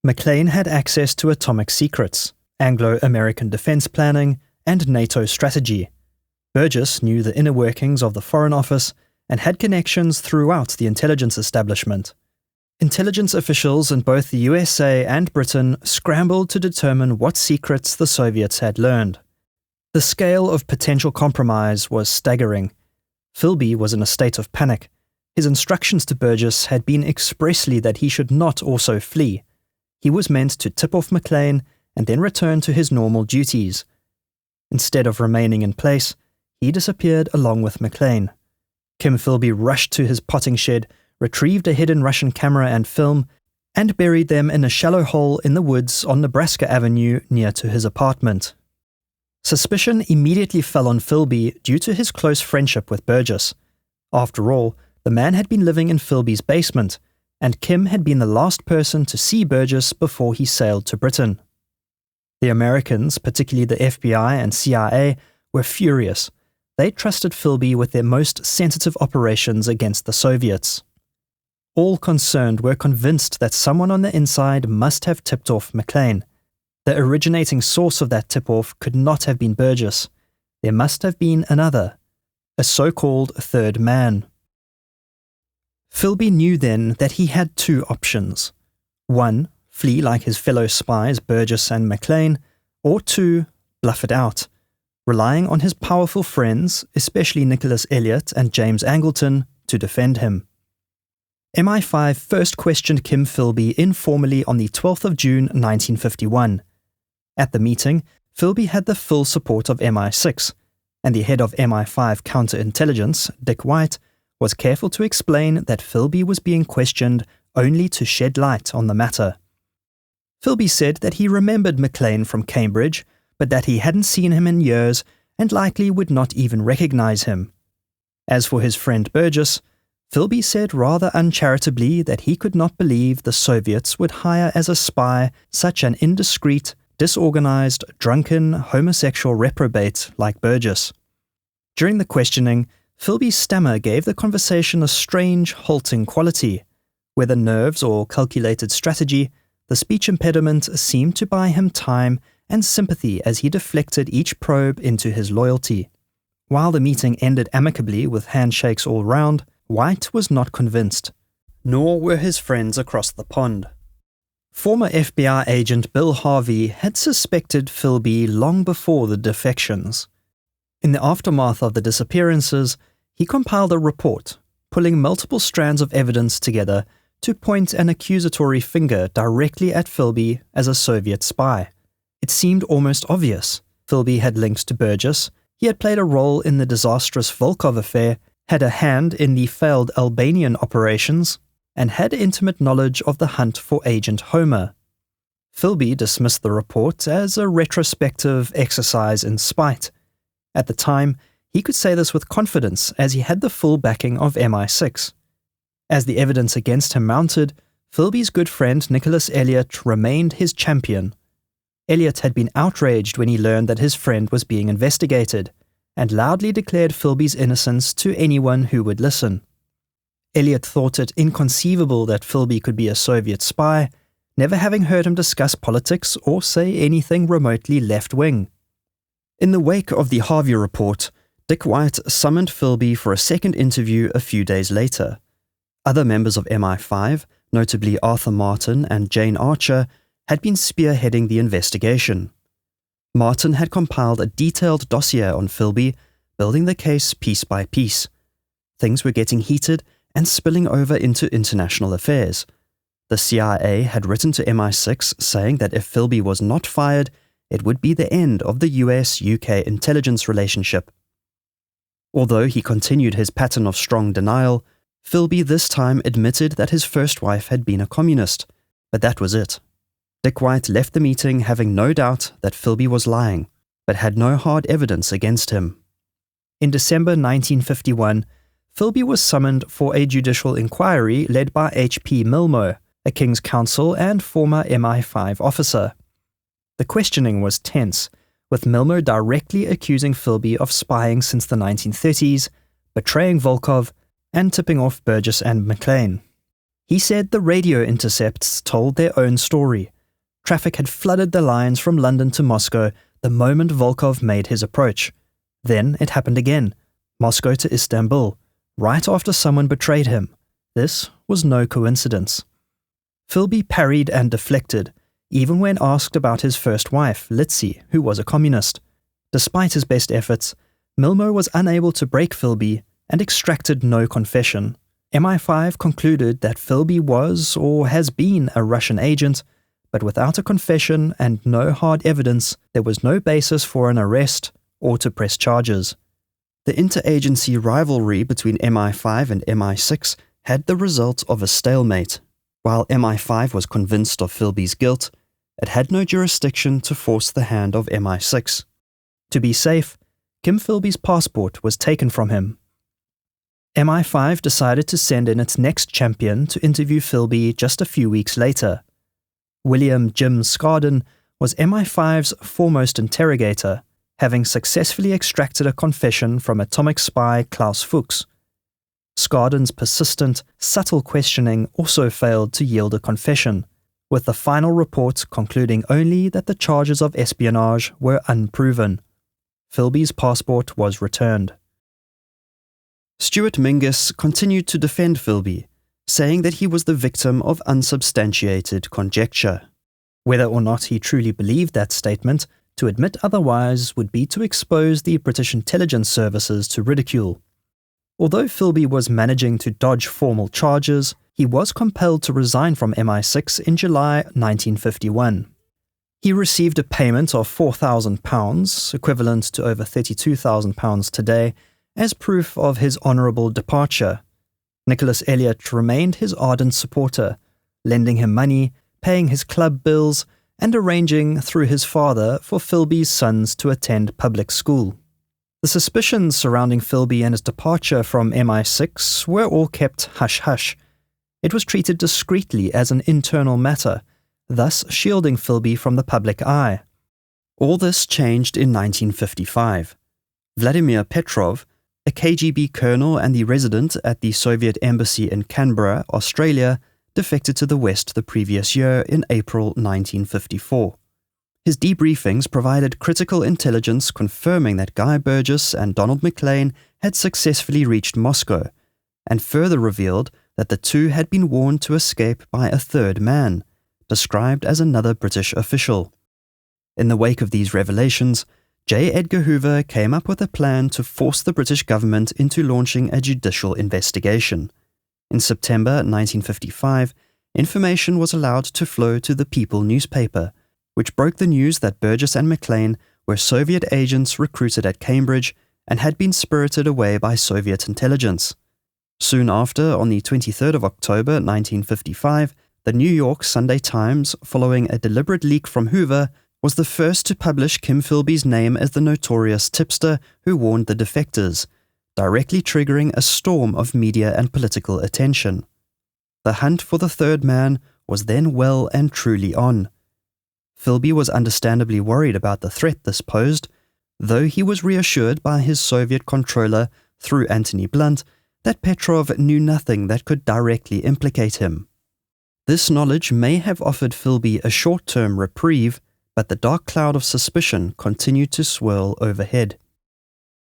Maclean had access to atomic secrets, Anglo-American defense planning, and NATO strategy. Burgess knew the inner workings of the Foreign Office and had connections throughout the intelligence establishment. Intelligence officials in both the USA and Britain scrambled to determine what secrets the Soviets had learned. The scale of potential compromise was staggering. Philby was in a state of panic. His instructions to Burgess had been expressly that he should not also flee. He was meant to tip off Maclean and then return to his normal duties. Instead of remaining in place, he disappeared along with Maclean. Kim Philby rushed to his potting shed, retrieved a hidden Russian camera and film, and buried them in a shallow hole in the woods on Nebraska Avenue near to his apartment. Suspicion immediately fell on Philby due to his close friendship with Burgess. After all, the man had been living in Philby's basement, and Kim had been the last person to see Burgess before he sailed to Britain. The Americans, particularly the FBI and CIA, were furious. They trusted Philby with their most sensitive operations against the Soviets. All concerned were convinced that someone on the inside must have tipped off Maclean. The originating source of that tip-off could not have been Burgess. There must have been another, a so-called third man. Philby knew then that he had two options. 1, flee like his fellow spies Burgess and Maclean, or 2, bluff it out, relying on his powerful friends, especially Nicholas Elliott and James Angleton, to defend him. MI5 first questioned Kim Philby informally on the 12th of June 1951. At the meeting, Philby had the full support of MI6, and the head of MI5 counterintelligence, Dick White, was careful to explain that Philby was being questioned only to shed light on the matter. Philby said that he remembered Maclean from Cambridge, but that he hadn't seen him in years and likely would not even recognize him. As for his friend Burgess, Philby said rather uncharitably that he could not believe the Soviets would hire as a spy such an indiscreet, disorganized, drunken, homosexual reprobate like Burgess. During the questioning, Philby's stammer gave the conversation a strange, halting quality. Whether nerves or calculated strategy, the speech impediment seemed to buy him time and sympathy as he deflected each probe into his loyalty. While the meeting ended amicably with handshakes all round, White was not convinced, nor were his friends across the pond. Former FBI agent Bill Harvey had suspected Philby long before the defections. In the aftermath of the disappearances, he compiled a report, pulling multiple strands of evidence together to point an accusatory finger directly at Philby as a Soviet spy. It seemed almost obvious. Philby had links to Burgess, he had played a role in the disastrous Vulov affair, had a hand in the failed Albanian operations, and had intimate knowledge of the hunt for Agent Homer. Philby dismissed the report as a retrospective exercise in spite. At the time, he could say this with confidence as he had the full backing of MI6. As the evidence against him mounted, Philby's good friend Nicholas Elliott remained his champion. Elliott had been outraged when he learned that his friend was being investigated, and loudly declared Philby's innocence to anyone who would listen. Elliott thought it inconceivable that Philby could be a Soviet spy, never having heard him discuss politics or say anything remotely left-wing. In the wake of the Harvey report, Dick White summoned Philby for a second interview a few days later. Other members of MI5, notably Arthur Martin and Jane Archer, had been spearheading the investigation. Martin had compiled a detailed dossier on Philby, building the case piece by piece. Things were getting heated and spilling over into international affairs. The CIA had written to MI6 saying that if Philby was not fired, it would be the end of the US-UK intelligence relationship. Although he continued his pattern of strong denial, Philby this time admitted that his first wife had been a communist, but that was it. Dick White left the meeting having no doubt that Philby was lying, but had no hard evidence against him. In December 1951, Philby was summoned for a judicial inquiry led by H.P. Milmo, a King's Counsel and former MI5 officer. The questioning was tense, with Milmo directly accusing Philby of spying since the 1930s, betraying Volkov, and tipping off Burgess and Maclean. He said the radio intercepts told their own story. Traffic had flooded the lines from London to Moscow the moment Volkov made his approach. Then it happened again, Moscow to Istanbul, right after someone betrayed him. This was no coincidence. Philby parried and deflected, even when asked about his first wife, Litzy, who was a communist. Despite his best efforts, Milmo was unable to break Philby and extracted no confession. MI5 concluded that Philby was or has been a Russian agent, but without a confession and no hard evidence, there was no basis for an arrest or to press charges. The interagency rivalry between MI5 and MI6 had the result of a stalemate. While MI5 was convinced of Philby's guilt, it had no jurisdiction to force the hand of MI6. To be safe, Kim Philby's passport was taken from him. MI5 decided to send in its next champion to interview Philby just a few weeks later. William Jim Scarden was MI5's foremost interrogator, having successfully extracted a confession from atomic spy Klaus Fuchs. Scarden's persistent, subtle questioning also failed to yield a confession, with the final report concluding only that the charges of espionage were unproven. Philby's passport was returned. Stuart Mingus continued to defend Philby, saying that he was the victim of unsubstantiated conjecture. Whether or not he truly believed that statement, to admit otherwise would be to expose the British intelligence services to ridicule. Although Philby was managing to dodge formal charges, he was compelled to resign from MI6 in July 1951. He received a payment of £4,000, equivalent to over £32,000 today, as proof of his honourable departure. Nicholas Elliott remained his ardent supporter, lending him money, paying his club bills, and arranging through his father for Philby's sons to attend public school. The suspicions surrounding Philby and his departure from MI6 were all kept hush-hush. It was treated discreetly as an internal matter, thus shielding Philby from the public eye. All this changed in 1955. Vladimir Petrov, a KGB colonel and the resident at the Soviet embassy in Canberra, Australia, defected to the West the previous year in April 1954. His debriefings provided critical intelligence confirming that Guy Burgess and Donald Maclean had successfully reached Moscow, and further revealed that the two had been warned to escape by a third man, described as another British official. In the wake of these revelations, J. Edgar Hoover came up with a plan to force the British government into launching a judicial investigation. In September 1955, information was allowed to flow to the People newspaper, which broke the news that Burgess and Maclean were Soviet agents recruited at Cambridge and had been spirited away by Soviet intelligence. Soon after, on the 23rd of October 1955, the New York Sunday Times, following a deliberate leak from Hoover, was the first to publish Kim Philby's name as the notorious tipster who warned the defectors, directly triggering a storm of media and political attention. The hunt for the third man was then well and truly on. Philby was understandably worried about the threat this posed, though he was reassured by his Soviet controller, through Anthony Blunt, that Petrov knew nothing that could directly implicate him. This knowledge may have offered Philby a short-term reprieve, but the dark cloud of suspicion continued to swirl overhead.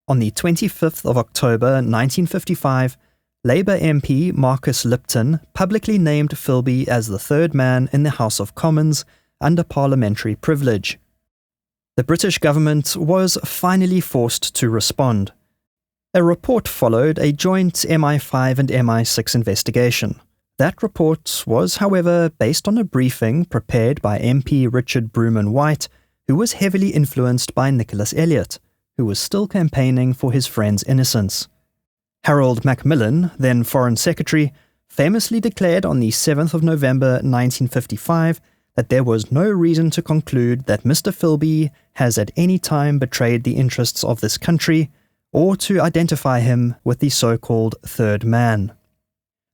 On the 25th of October 1955, Labour MP Marcus Lipton publicly named Philby as the third man in the House of Commons under parliamentary privilege. The British government was finally forced to respond. A report followed a joint MI5 and MI6 investigation. That report was, however, based on a briefing prepared by MP Richard Bruman White, who was heavily influenced by Nicholas Elliott, who was still campaigning for his friend's innocence. Harold Macmillan, then Foreign Secretary, famously declared on the 7th of November 1955 that there was no reason to conclude that Mr. Philby has at any time betrayed the interests of this country, or to identify him with the so-called third man.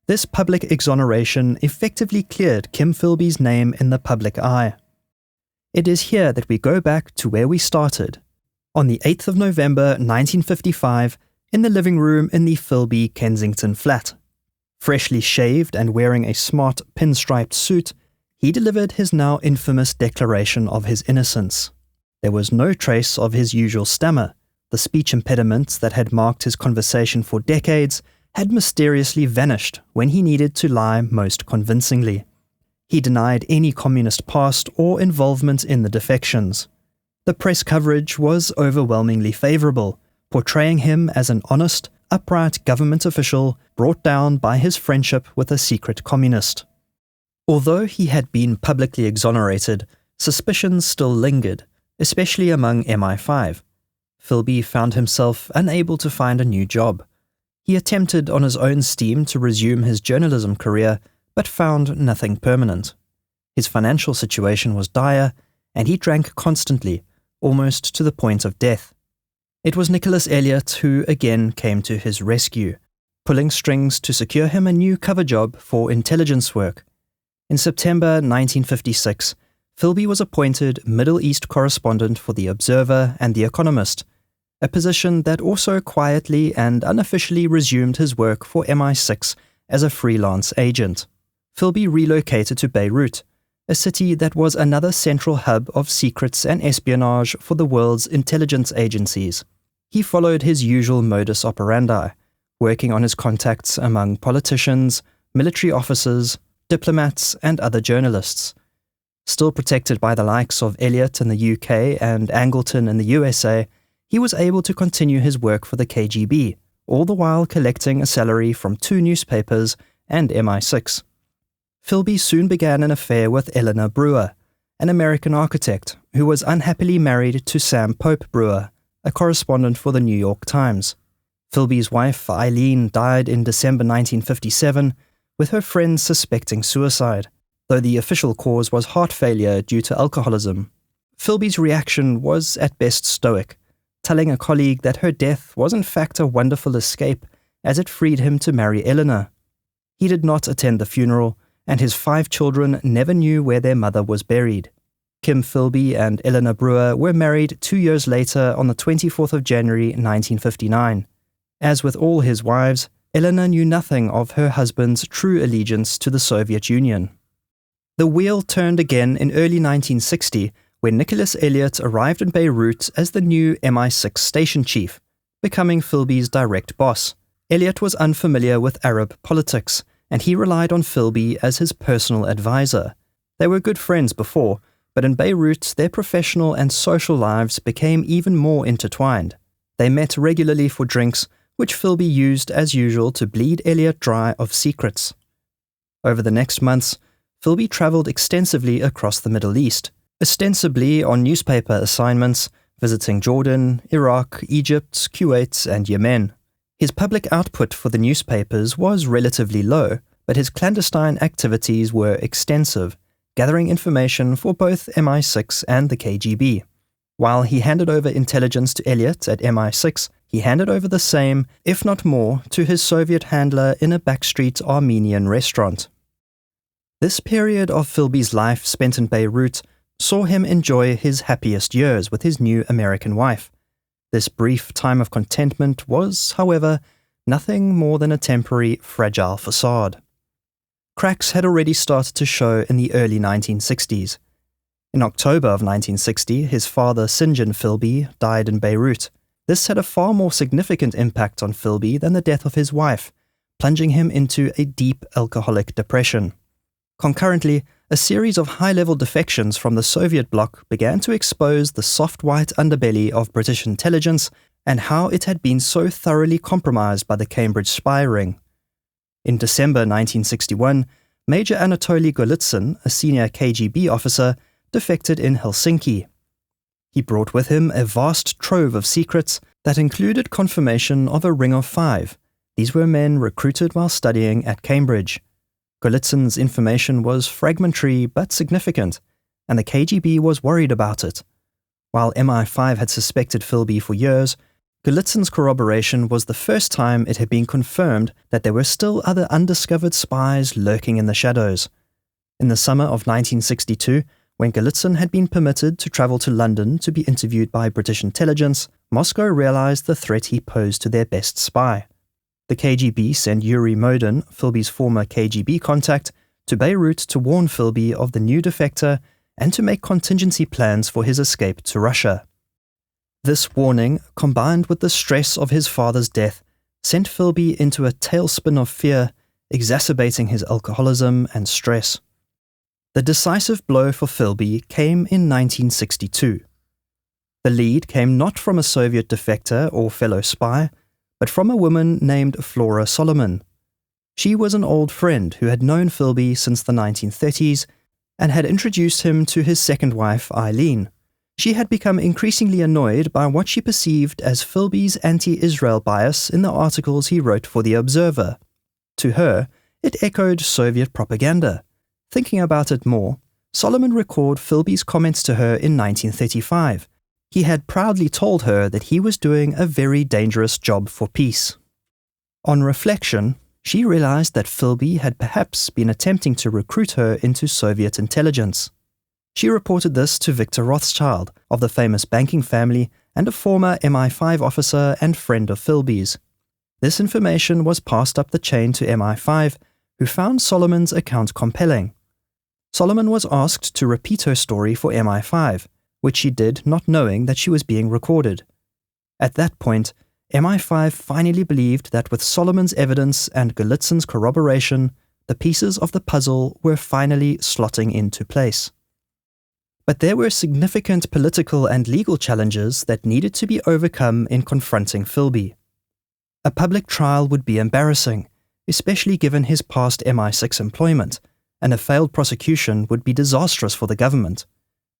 This public exoneration effectively cleared Kim Philby's name in the public eye. It is here that we go back to where we started, on the 8th of November 1955, in the living room in the Philby Kensington flat. Freshly shaved and wearing a smart pinstriped suit, he delivered his now infamous declaration of his innocence. There was no trace of his usual stammer. The speech impediments that had marked his conversation for decades had mysteriously vanished when he needed to lie most convincingly. He denied any communist past or involvement in the defections. The press coverage was overwhelmingly favourable, portraying him as an honest, upright government official brought down by his friendship with a secret communist. Although he had been publicly exonerated, suspicions still lingered, especially among MI5. Philby found himself unable to find a new job. He attempted on his own steam to resume his journalism career, but found nothing permanent. His financial situation was dire, and he drank constantly, almost to the point of death. It was Nicholas Elliott who again came to his rescue, pulling strings to secure him a new cover job for intelligence work. In September 1956, Philby was appointed Middle East correspondent for The Observer and The Economist, a position that also quietly and unofficially resumed his work for MI6 as a freelance agent. Philby relocated to Beirut, a city that was another central hub of secrets and espionage for the world's intelligence agencies. He followed his usual modus operandi, working on his contacts among politicians, military officers, diplomats, and other journalists. Still protected by the likes of Elliott in the UK and Angleton in the USA, he was able to continue his work for the KGB, all the while collecting a salary from 2 newspapers and MI6. Philby soon began an affair with Eleanor Brewer, an American architect who was unhappily married to Sam Pope Brewer, a correspondent for the New York Times. Philby's wife, Eileen, died in December 1957, with her friends suspecting suicide, though the official cause was heart failure due to alcoholism. Philby's reaction was at best stoic, telling a colleague that her death was in fact a wonderful escape, as it freed him to marry Eleanor. He did not attend the funeral, and his 5 children never knew where their mother was buried. Kim Philby and Eleanor Brewer were married 2 years later on the 24th of January 1959. As with all his wives, Eleanor knew nothing of her husband's true allegiance to the Soviet Union. The wheel turned again in early 1960 when Nicholas Elliott arrived in Beirut as the new MI6 station chief, becoming Philby's direct boss. Elliott was unfamiliar with Arab politics, and he relied on Philby as his personal advisor. They were good friends before, but in Beirut their professional and social lives became even more intertwined. They met regularly for drinks, which Philby used as usual to bleed Elliott dry of secrets. Over the next months, Philby travelled extensively across the Middle East, ostensibly on newspaper assignments, visiting Jordan, Iraq, Egypt, Kuwait, and Yemen. His public output for the newspapers was relatively low, but his clandestine activities were extensive, gathering information for both MI6 and the KGB. While he handed over intelligence to Elliott at MI6, he handed over the same, if not more, to his Soviet handler in a backstreet Armenian restaurant. This period of Philby's life spent in Beirut saw him enjoy his happiest years with his new American wife. This brief time of contentment was, however, nothing more than a temporary, fragile facade. Cracks had already started to show in the early 1960s. In October of 1960, his father, Sinjin Philby, died in Beirut. This had a far more significant impact on Philby than the death of his wife, plunging him into a deep alcoholic depression. Concurrently, a series of high-level defections from the Soviet bloc began to expose the soft white underbelly of British intelligence and how it had been so thoroughly compromised by the Cambridge spy ring. In December 1961, Major Anatoly Golitsyn, a senior KGB officer, defected in Helsinki. He brought with him a vast trove of secrets that included confirmation of a ring of 5. These were men recruited while studying at Cambridge. Golitsyn's information was fragmentary but significant, and the KGB was worried about it. While MI5 had suspected Philby for years, Golitsyn's corroboration was the first time it had been confirmed that there were still other undiscovered spies lurking in the shadows. In the summer of 1962, when Golitsyn had been permitted to travel to London to be interviewed by British intelligence, Moscow realized the threat he posed to their best spy. The KGB sent Yuri Modin, Philby's former KGB contact, to Beirut to warn Philby of the new defector and to make contingency plans for his escape to Russia. This warning, combined with the stress of his father's death, sent Philby into a tailspin of fear, exacerbating his alcoholism and stress. The decisive blow for Philby came in 1962. The lead came not from a Soviet defector or fellow spy, but from a woman named Flora Solomon. She was an old friend who had known Philby since the 1930s and had introduced him to his second wife, Eileen. She had become increasingly annoyed by what she perceived as Philby's anti-Israel bias in the articles he wrote for The Observer. To her, it echoed Soviet propaganda. Thinking about it more, Solomon recalled Philby's comments to her in 1935. He had proudly told her that he was doing a very dangerous job for peace. On reflection, she realized that Philby had perhaps been attempting to recruit her into Soviet intelligence. She reported this to Victor Rothschild, of the famous banking family and a former MI5 officer and friend of Philby's. This information was passed up the chain to MI5, who found Solomon's account compelling. Solomon was asked to repeat her story for MI5, which she did not knowing that she was being recorded. At that point, MI5 finally believed that with Solomon's evidence and Golitsyn's corroboration, the pieces of the puzzle were finally slotting into place. But there were significant political and legal challenges that needed to be overcome in confronting Philby. A public trial would be embarrassing, especially given his past MI6 employment, and a failed prosecution would be disastrous for the government.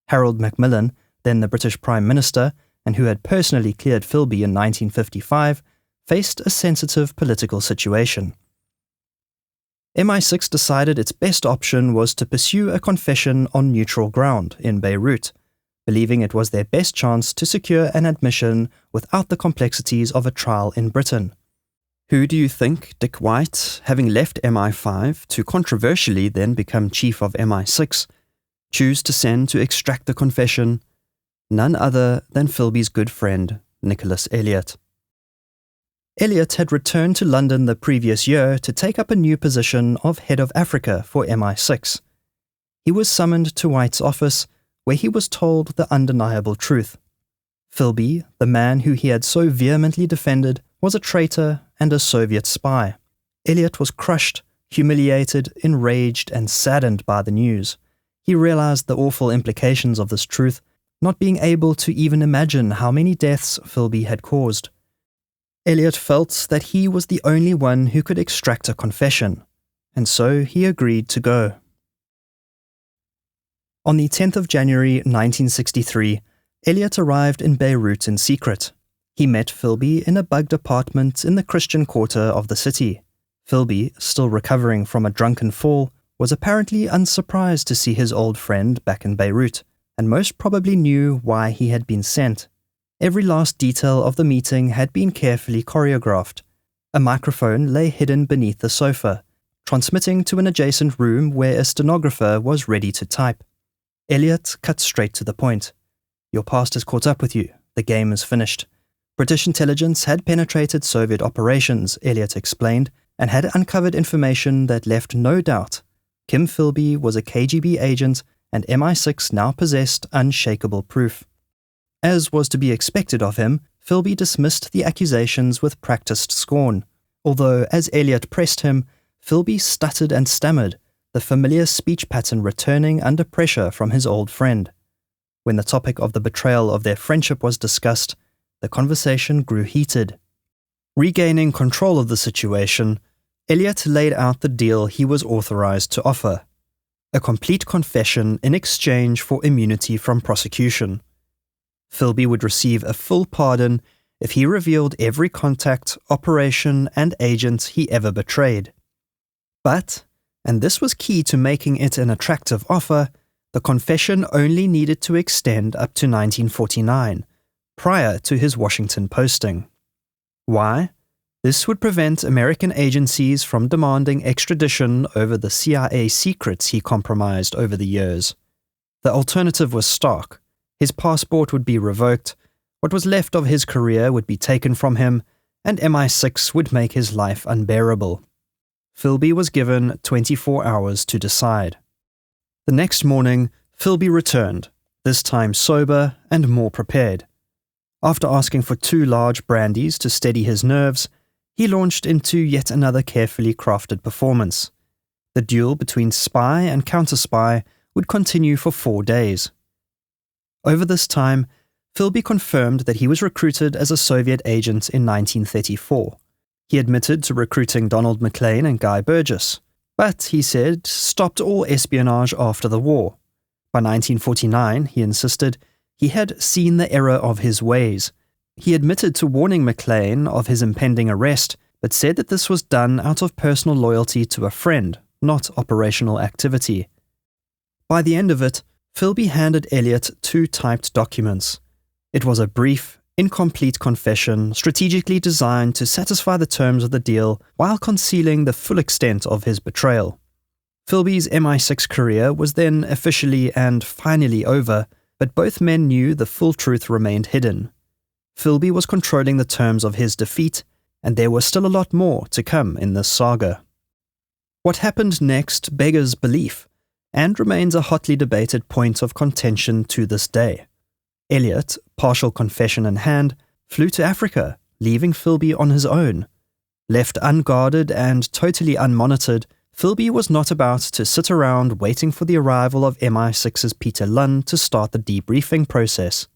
Harold Macmillan, then the British Prime Minister, and who had personally cleared Philby in 1955, faced a sensitive political situation. MI6 decided its best option was to pursue a confession on neutral ground in Beirut, believing it was their best chance to secure an admission without the complexities of a trial in Britain. Who do you think Dick White, having left MI5 to controversially then become chief of MI6, choose to send to extract the confession? None other than Philby's good friend, Nicholas Elliott. Elliot had returned to London the previous year to take up a new position of head of Africa for MI6. He was summoned to White's office, where he was told the undeniable truth. Philby, the man who he had so vehemently defended, was a traitor and a Soviet spy. Elliot was crushed, humiliated, enraged, and saddened by the news. He realized the awful implications of this truth, not being able to even imagine how many deaths Philby had caused. Elliot felt that he was the only one who could extract a confession, and so he agreed to go. On the 10th of January 1963, Elliot arrived in Beirut in secret. He met Philby in a bugged apartment in the Christian quarter of the city. Philby, still recovering from a drunken fall, was apparently unsurprised to see his old friend back in Beirut, and most probably knew why he had been sent. Every last detail of the meeting had been carefully choreographed. A microphone lay hidden beneath the sofa, transmitting to an adjacent room where a stenographer was ready to type. Elliot cut straight to the point. "Your past has caught up with you. The game is finished." British intelligence had penetrated Soviet operations, Elliot explained, and had uncovered information that left no doubt. Kim Philby was a KGB agent, and MI6 now possessed unshakable proof. As was to be expected of him, Philby dismissed the accusations with practiced scorn, although as Elliot pressed him, Philby stuttered and stammered, the familiar speech pattern returning under pressure from his old friend. When the topic of the betrayal of their friendship was discussed, the conversation grew heated. Regaining control of the situation, Elliot laid out the deal he was authorized to offer: a complete confession in exchange for immunity from prosecution. Philby would receive a full pardon if he revealed every contact, operation, and agent he ever betrayed. But, and this was key to making it an attractive offer, the confession only needed to extend up to 1949, prior to his Washington posting. Why? This would prevent American agencies from demanding extradition over the CIA secrets he compromised over the years. The alternative was stark. His passport would be revoked, what was left of his career would be taken from him, and MI6 would make his life unbearable. Philby was given 24 hours to decide. The next morning, Philby returned, this time sober and more prepared. After asking for 2 large brandies to steady his nerves, he launched into yet another carefully crafted performance. The duel between spy and counter-spy would continue for 4 days. Over this time, Philby confirmed that he was recruited as a Soviet agent in 1934. He admitted to recruiting Donald Maclean and Guy Burgess, but, he said, stopped all espionage after the war. By 1949, he insisted, he had seen the error of his ways. He admitted to warning Maclean of his impending arrest, but said that this was done out of personal loyalty to a friend, not operational activity. By the end of it, Philby handed Elliot 2 typed documents. It was a brief, incomplete confession strategically designed to satisfy the terms of the deal while concealing the full extent of his betrayal. Philby's MI6 career was then officially and finally over, but both men knew the full truth remained hidden. Philby was controlling the terms of his defeat, and there was still a lot more to come in this saga. What happened next beggars belief, and remains a hotly debated point of contention to this day. Elliot, partial confession in hand, flew to Africa, leaving Philby on his own. Left unguarded and totally unmonitored, Philby was not about to sit around waiting for the arrival of MI6's Peter Lunn to start the debriefing process.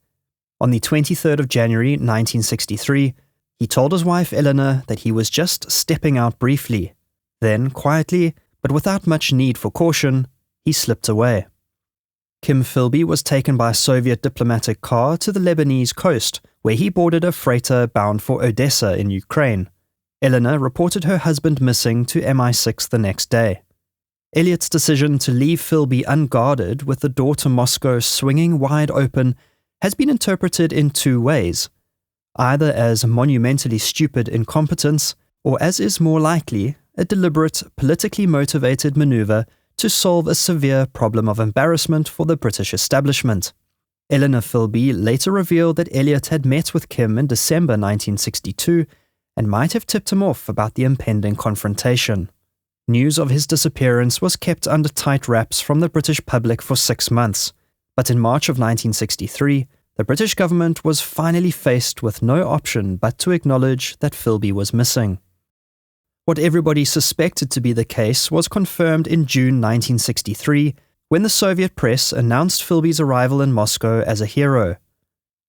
On the 23rd of January 1963, he told his wife Eleanor that he was just stepping out briefly. Then, quietly, but without much need for caution, he slipped away. Kim Philby was taken by a Soviet diplomatic car to the Lebanese coast, where he boarded a freighter bound for Odessa in Ukraine. Eleanor reported her husband missing to MI6 the next day. Elliot's decision to leave Philby unguarded with the door to Moscow swinging wide open has been interpreted in 2 ways, either as monumentally stupid incompetence, or, as is more likely, a deliberate, politically motivated maneuver to solve a severe problem of embarrassment for the British establishment. Eleanor Philby later revealed that Elliot had met with Kim in December 1962 and might have tipped him off about the impending confrontation. News of his disappearance was kept under tight wraps from the British public for 6 months, but in March of 1963, the British government was finally faced with no option but to acknowledge that Philby was missing. What everybody suspected to be the case was confirmed in June 1963, when the Soviet press announced Philby's arrival in Moscow as a hero.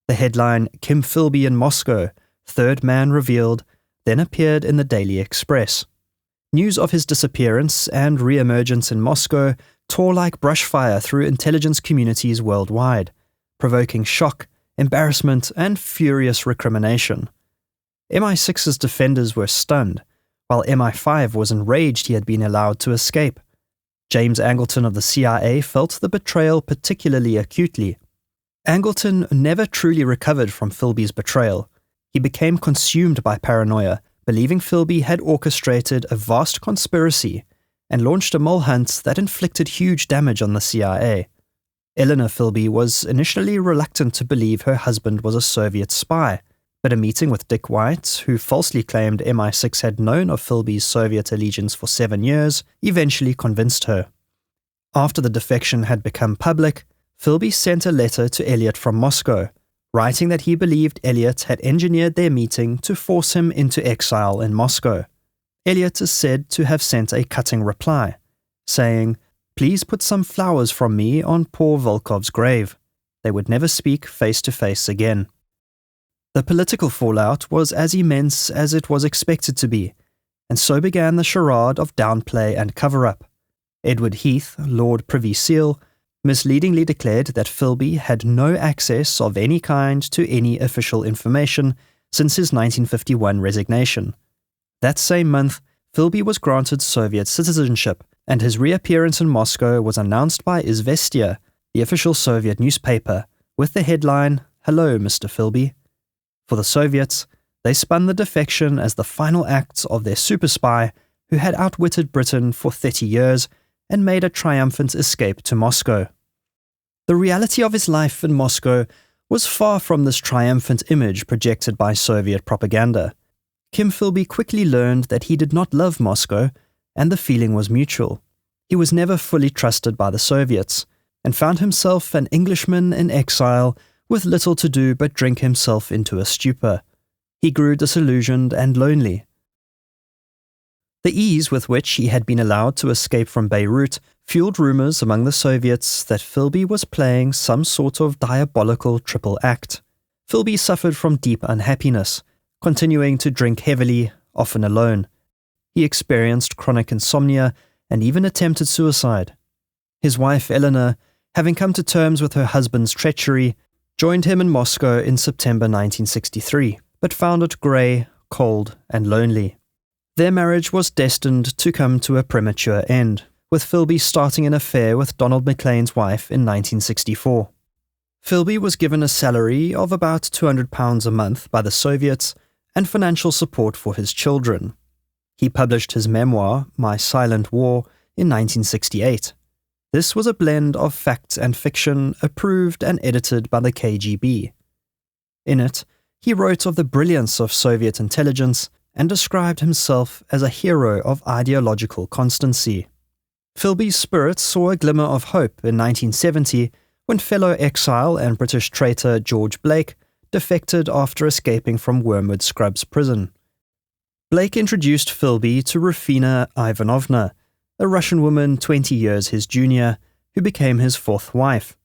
The headline, "Kim Philby in Moscow, Third Man Revealed," then appeared in the Daily Express. News of his disappearance and re-emergence in Moscow tore like brushfire through intelligence communities worldwide, provoking shock, embarrassment, and furious recrimination. MI6's defenders were stunned, while MI5 was enraged he had been allowed to escape. James Angleton of the CIA felt the betrayal particularly acutely. Angleton never truly recovered from Philby's betrayal. He became consumed by paranoia, believing Philby had orchestrated a vast conspiracy and launched a mole hunt that inflicted huge damage on the CIA. Eleanor Philby was initially reluctant to believe her husband was a Soviet spy, but a meeting with Dick White, who falsely claimed MI6 had known of Philby's Soviet allegiance for 7 years, eventually convinced her. After the defection had become public, Philby sent a letter to Elliot from Moscow, writing that he believed Elliot had engineered their meeting to force him into exile in Moscow. Elliot is said to have sent a cutting reply, saying, "Please put some flowers from me on poor Volkov's grave." They would never speak face to face again. The political fallout was as immense as it was expected to be, and so began the charade of downplay and cover-up. Edward Heath, Lord Privy Seal, misleadingly declared that Philby had no access of any kind to any official information since his 1951 resignation. That same month, Philby was granted Soviet citizenship, and his reappearance in Moscow was announced by Izvestia, the official Soviet newspaper, with the headline, "Hello, Mr. Philby." For the Soviets, they spun the defection as the final act of their super spy who had outwitted Britain for 30 years and made a triumphant escape to Moscow. The reality of his life in Moscow was far from this triumphant image projected by Soviet propaganda. Kim Philby quickly learned that he did not love Moscow, and the feeling was mutual. He was never fully trusted by the Soviets, and found himself an Englishman in exile with little to do but drink himself into a stupor. He grew disillusioned and lonely. The ease with which he had been allowed to escape from Beirut fueled rumors among the Soviets that Philby was playing some sort of diabolical triple act. Philby suffered from deep unhappiness, continuing to drink heavily, often alone. He experienced chronic insomnia and even attempted suicide. His wife Eleanor, having come to terms with her husband's treachery, joined him in Moscow in September 1963, but found it grey, cold, and lonely. Their marriage was destined to come to a premature end, with Philby starting an affair with Donald Maclean's wife in 1964. Philby was given a salary of about £200 a month by the Soviets and financial support for his children. He published his memoir, My Silent War, in 1968. This was a blend of fact and fiction approved and edited by the KGB. In it, he wrote of the brilliance of Soviet intelligence and described himself as a hero of ideological constancy. Philby's spirit saw a glimmer of hope in 1970 when fellow exile and British traitor George Blake defected after escaping from Wormwood Scrubs prison. Blake introduced Philby to Rufina Ivanovna, a Russian woman 20 years his junior, who became his fourth wife.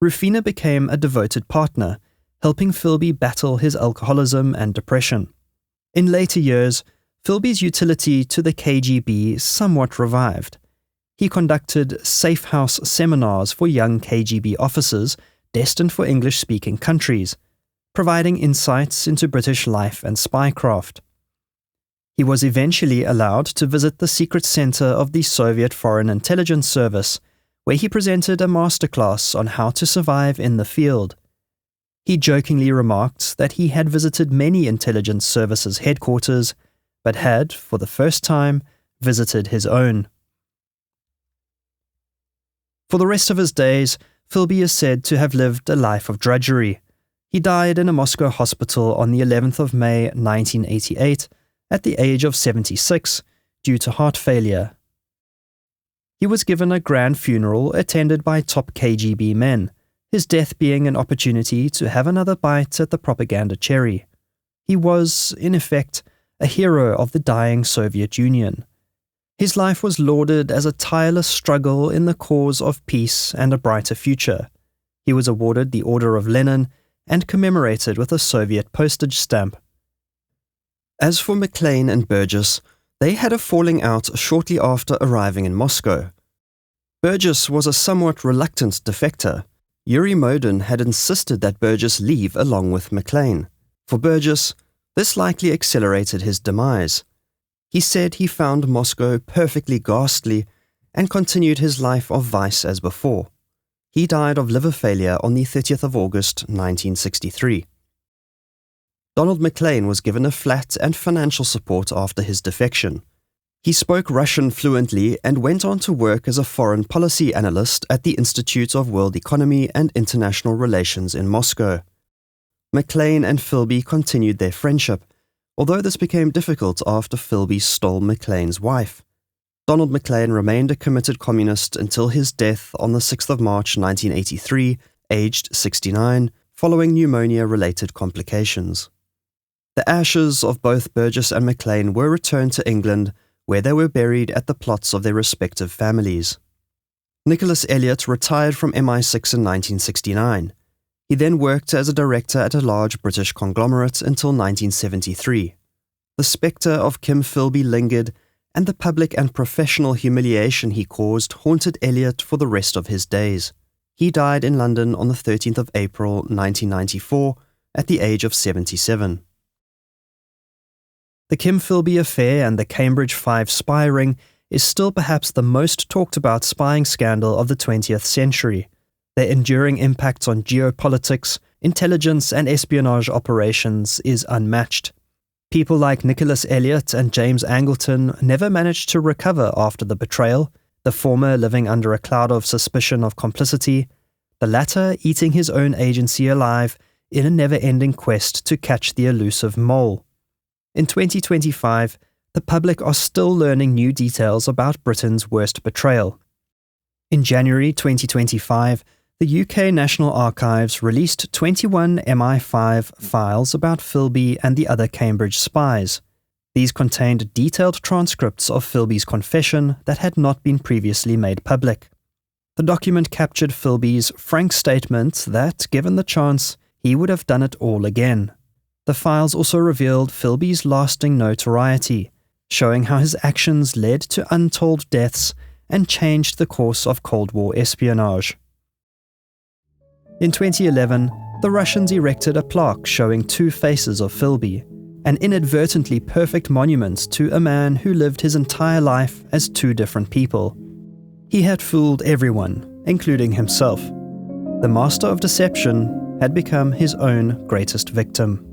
Rufina became a devoted partner, helping Philby battle his alcoholism and depression. In later years, Philby's utility to the KGB somewhat revived. He conducted safe house seminars for young KGB officers destined for English-speaking countries, providing insights into British life and spycraft. He was eventually allowed to visit the secret center of the Soviet Foreign Intelligence Service, where he presented a masterclass on how to survive in the field. He jokingly remarked that he had visited many intelligence services headquarters, but had, for the first time, visited his own. For the rest of his days, Philby is said to have lived a life of drudgery. He died in a Moscow hospital on the 11th of May 1988 at the age of 76 due to heart failure. He was given a grand funeral attended by top KGB men, his death being an opportunity to have another bite at the propaganda cherry. He was, in effect, a hero of the dying Soviet Union. His life was lauded as a tireless struggle in the cause of peace and a brighter future. He was awarded the Order of Lenin and commemorated with a Soviet postage stamp. As for Maclean and Burgess, they had a falling out shortly after arriving in Moscow. Burgess was a somewhat reluctant defector. Yuri Modin had insisted that Burgess leave along with Maclean. For Burgess, this likely accelerated his demise. He said he found Moscow perfectly ghastly and continued his life of vice as before. He died of liver failure on the 30th of August 1963. Donald Maclean was given a flat and financial support after his defection. He spoke Russian fluently and went on to work as a foreign policy analyst at the Institute of World Economy and International Relations in Moscow. Maclean and Philby continued their friendship, although this became difficult after Philby stole Maclean's wife. Donald Maclean remained a committed communist until his death on the 6th of March 1983, aged 69, following pneumonia-related complications. The ashes of both Burgess and Maclean were returned to England, where they were buried at the plots of their respective families. Nicholas Elliott retired from MI6 in 1969. He then worked as a director at a large British conglomerate until 1973. The spectre of Kim Philby lingered, and the public and professional humiliation he caused haunted Elliott for the rest of his days. He died in London on the 13th of April 1994 at the age of 77. The Kim Philby affair and the Cambridge 5 spy ring is still perhaps the most talked about spying scandal of the 20th century. Their enduring impact on geopolitics, intelligence and espionage operations is unmatched. People like Nicholas Elliott and James Angleton never managed to recover after the betrayal, the former living under a cloud of suspicion of complicity, the latter eating his own agency alive in a never-ending quest to catch the elusive mole. In 2025, the public are still learning new details about Britain's worst betrayal. In January 2025, the UK National Archives released 21 MI5 files about Philby and the other Cambridge spies. These contained detailed transcripts of Philby's confession that had not been previously made public. The document captured Philby's frank statement that, given the chance, he would have done it all again. The files also revealed Philby's lasting notoriety, showing how his actions led to untold deaths and changed the course of Cold War espionage. In 2011, the Russians erected a plaque showing two faces of Philby, an inadvertently perfect monument to a man who lived his entire life as two different people. He had fooled everyone, including himself. The master of deception had become his own greatest victim.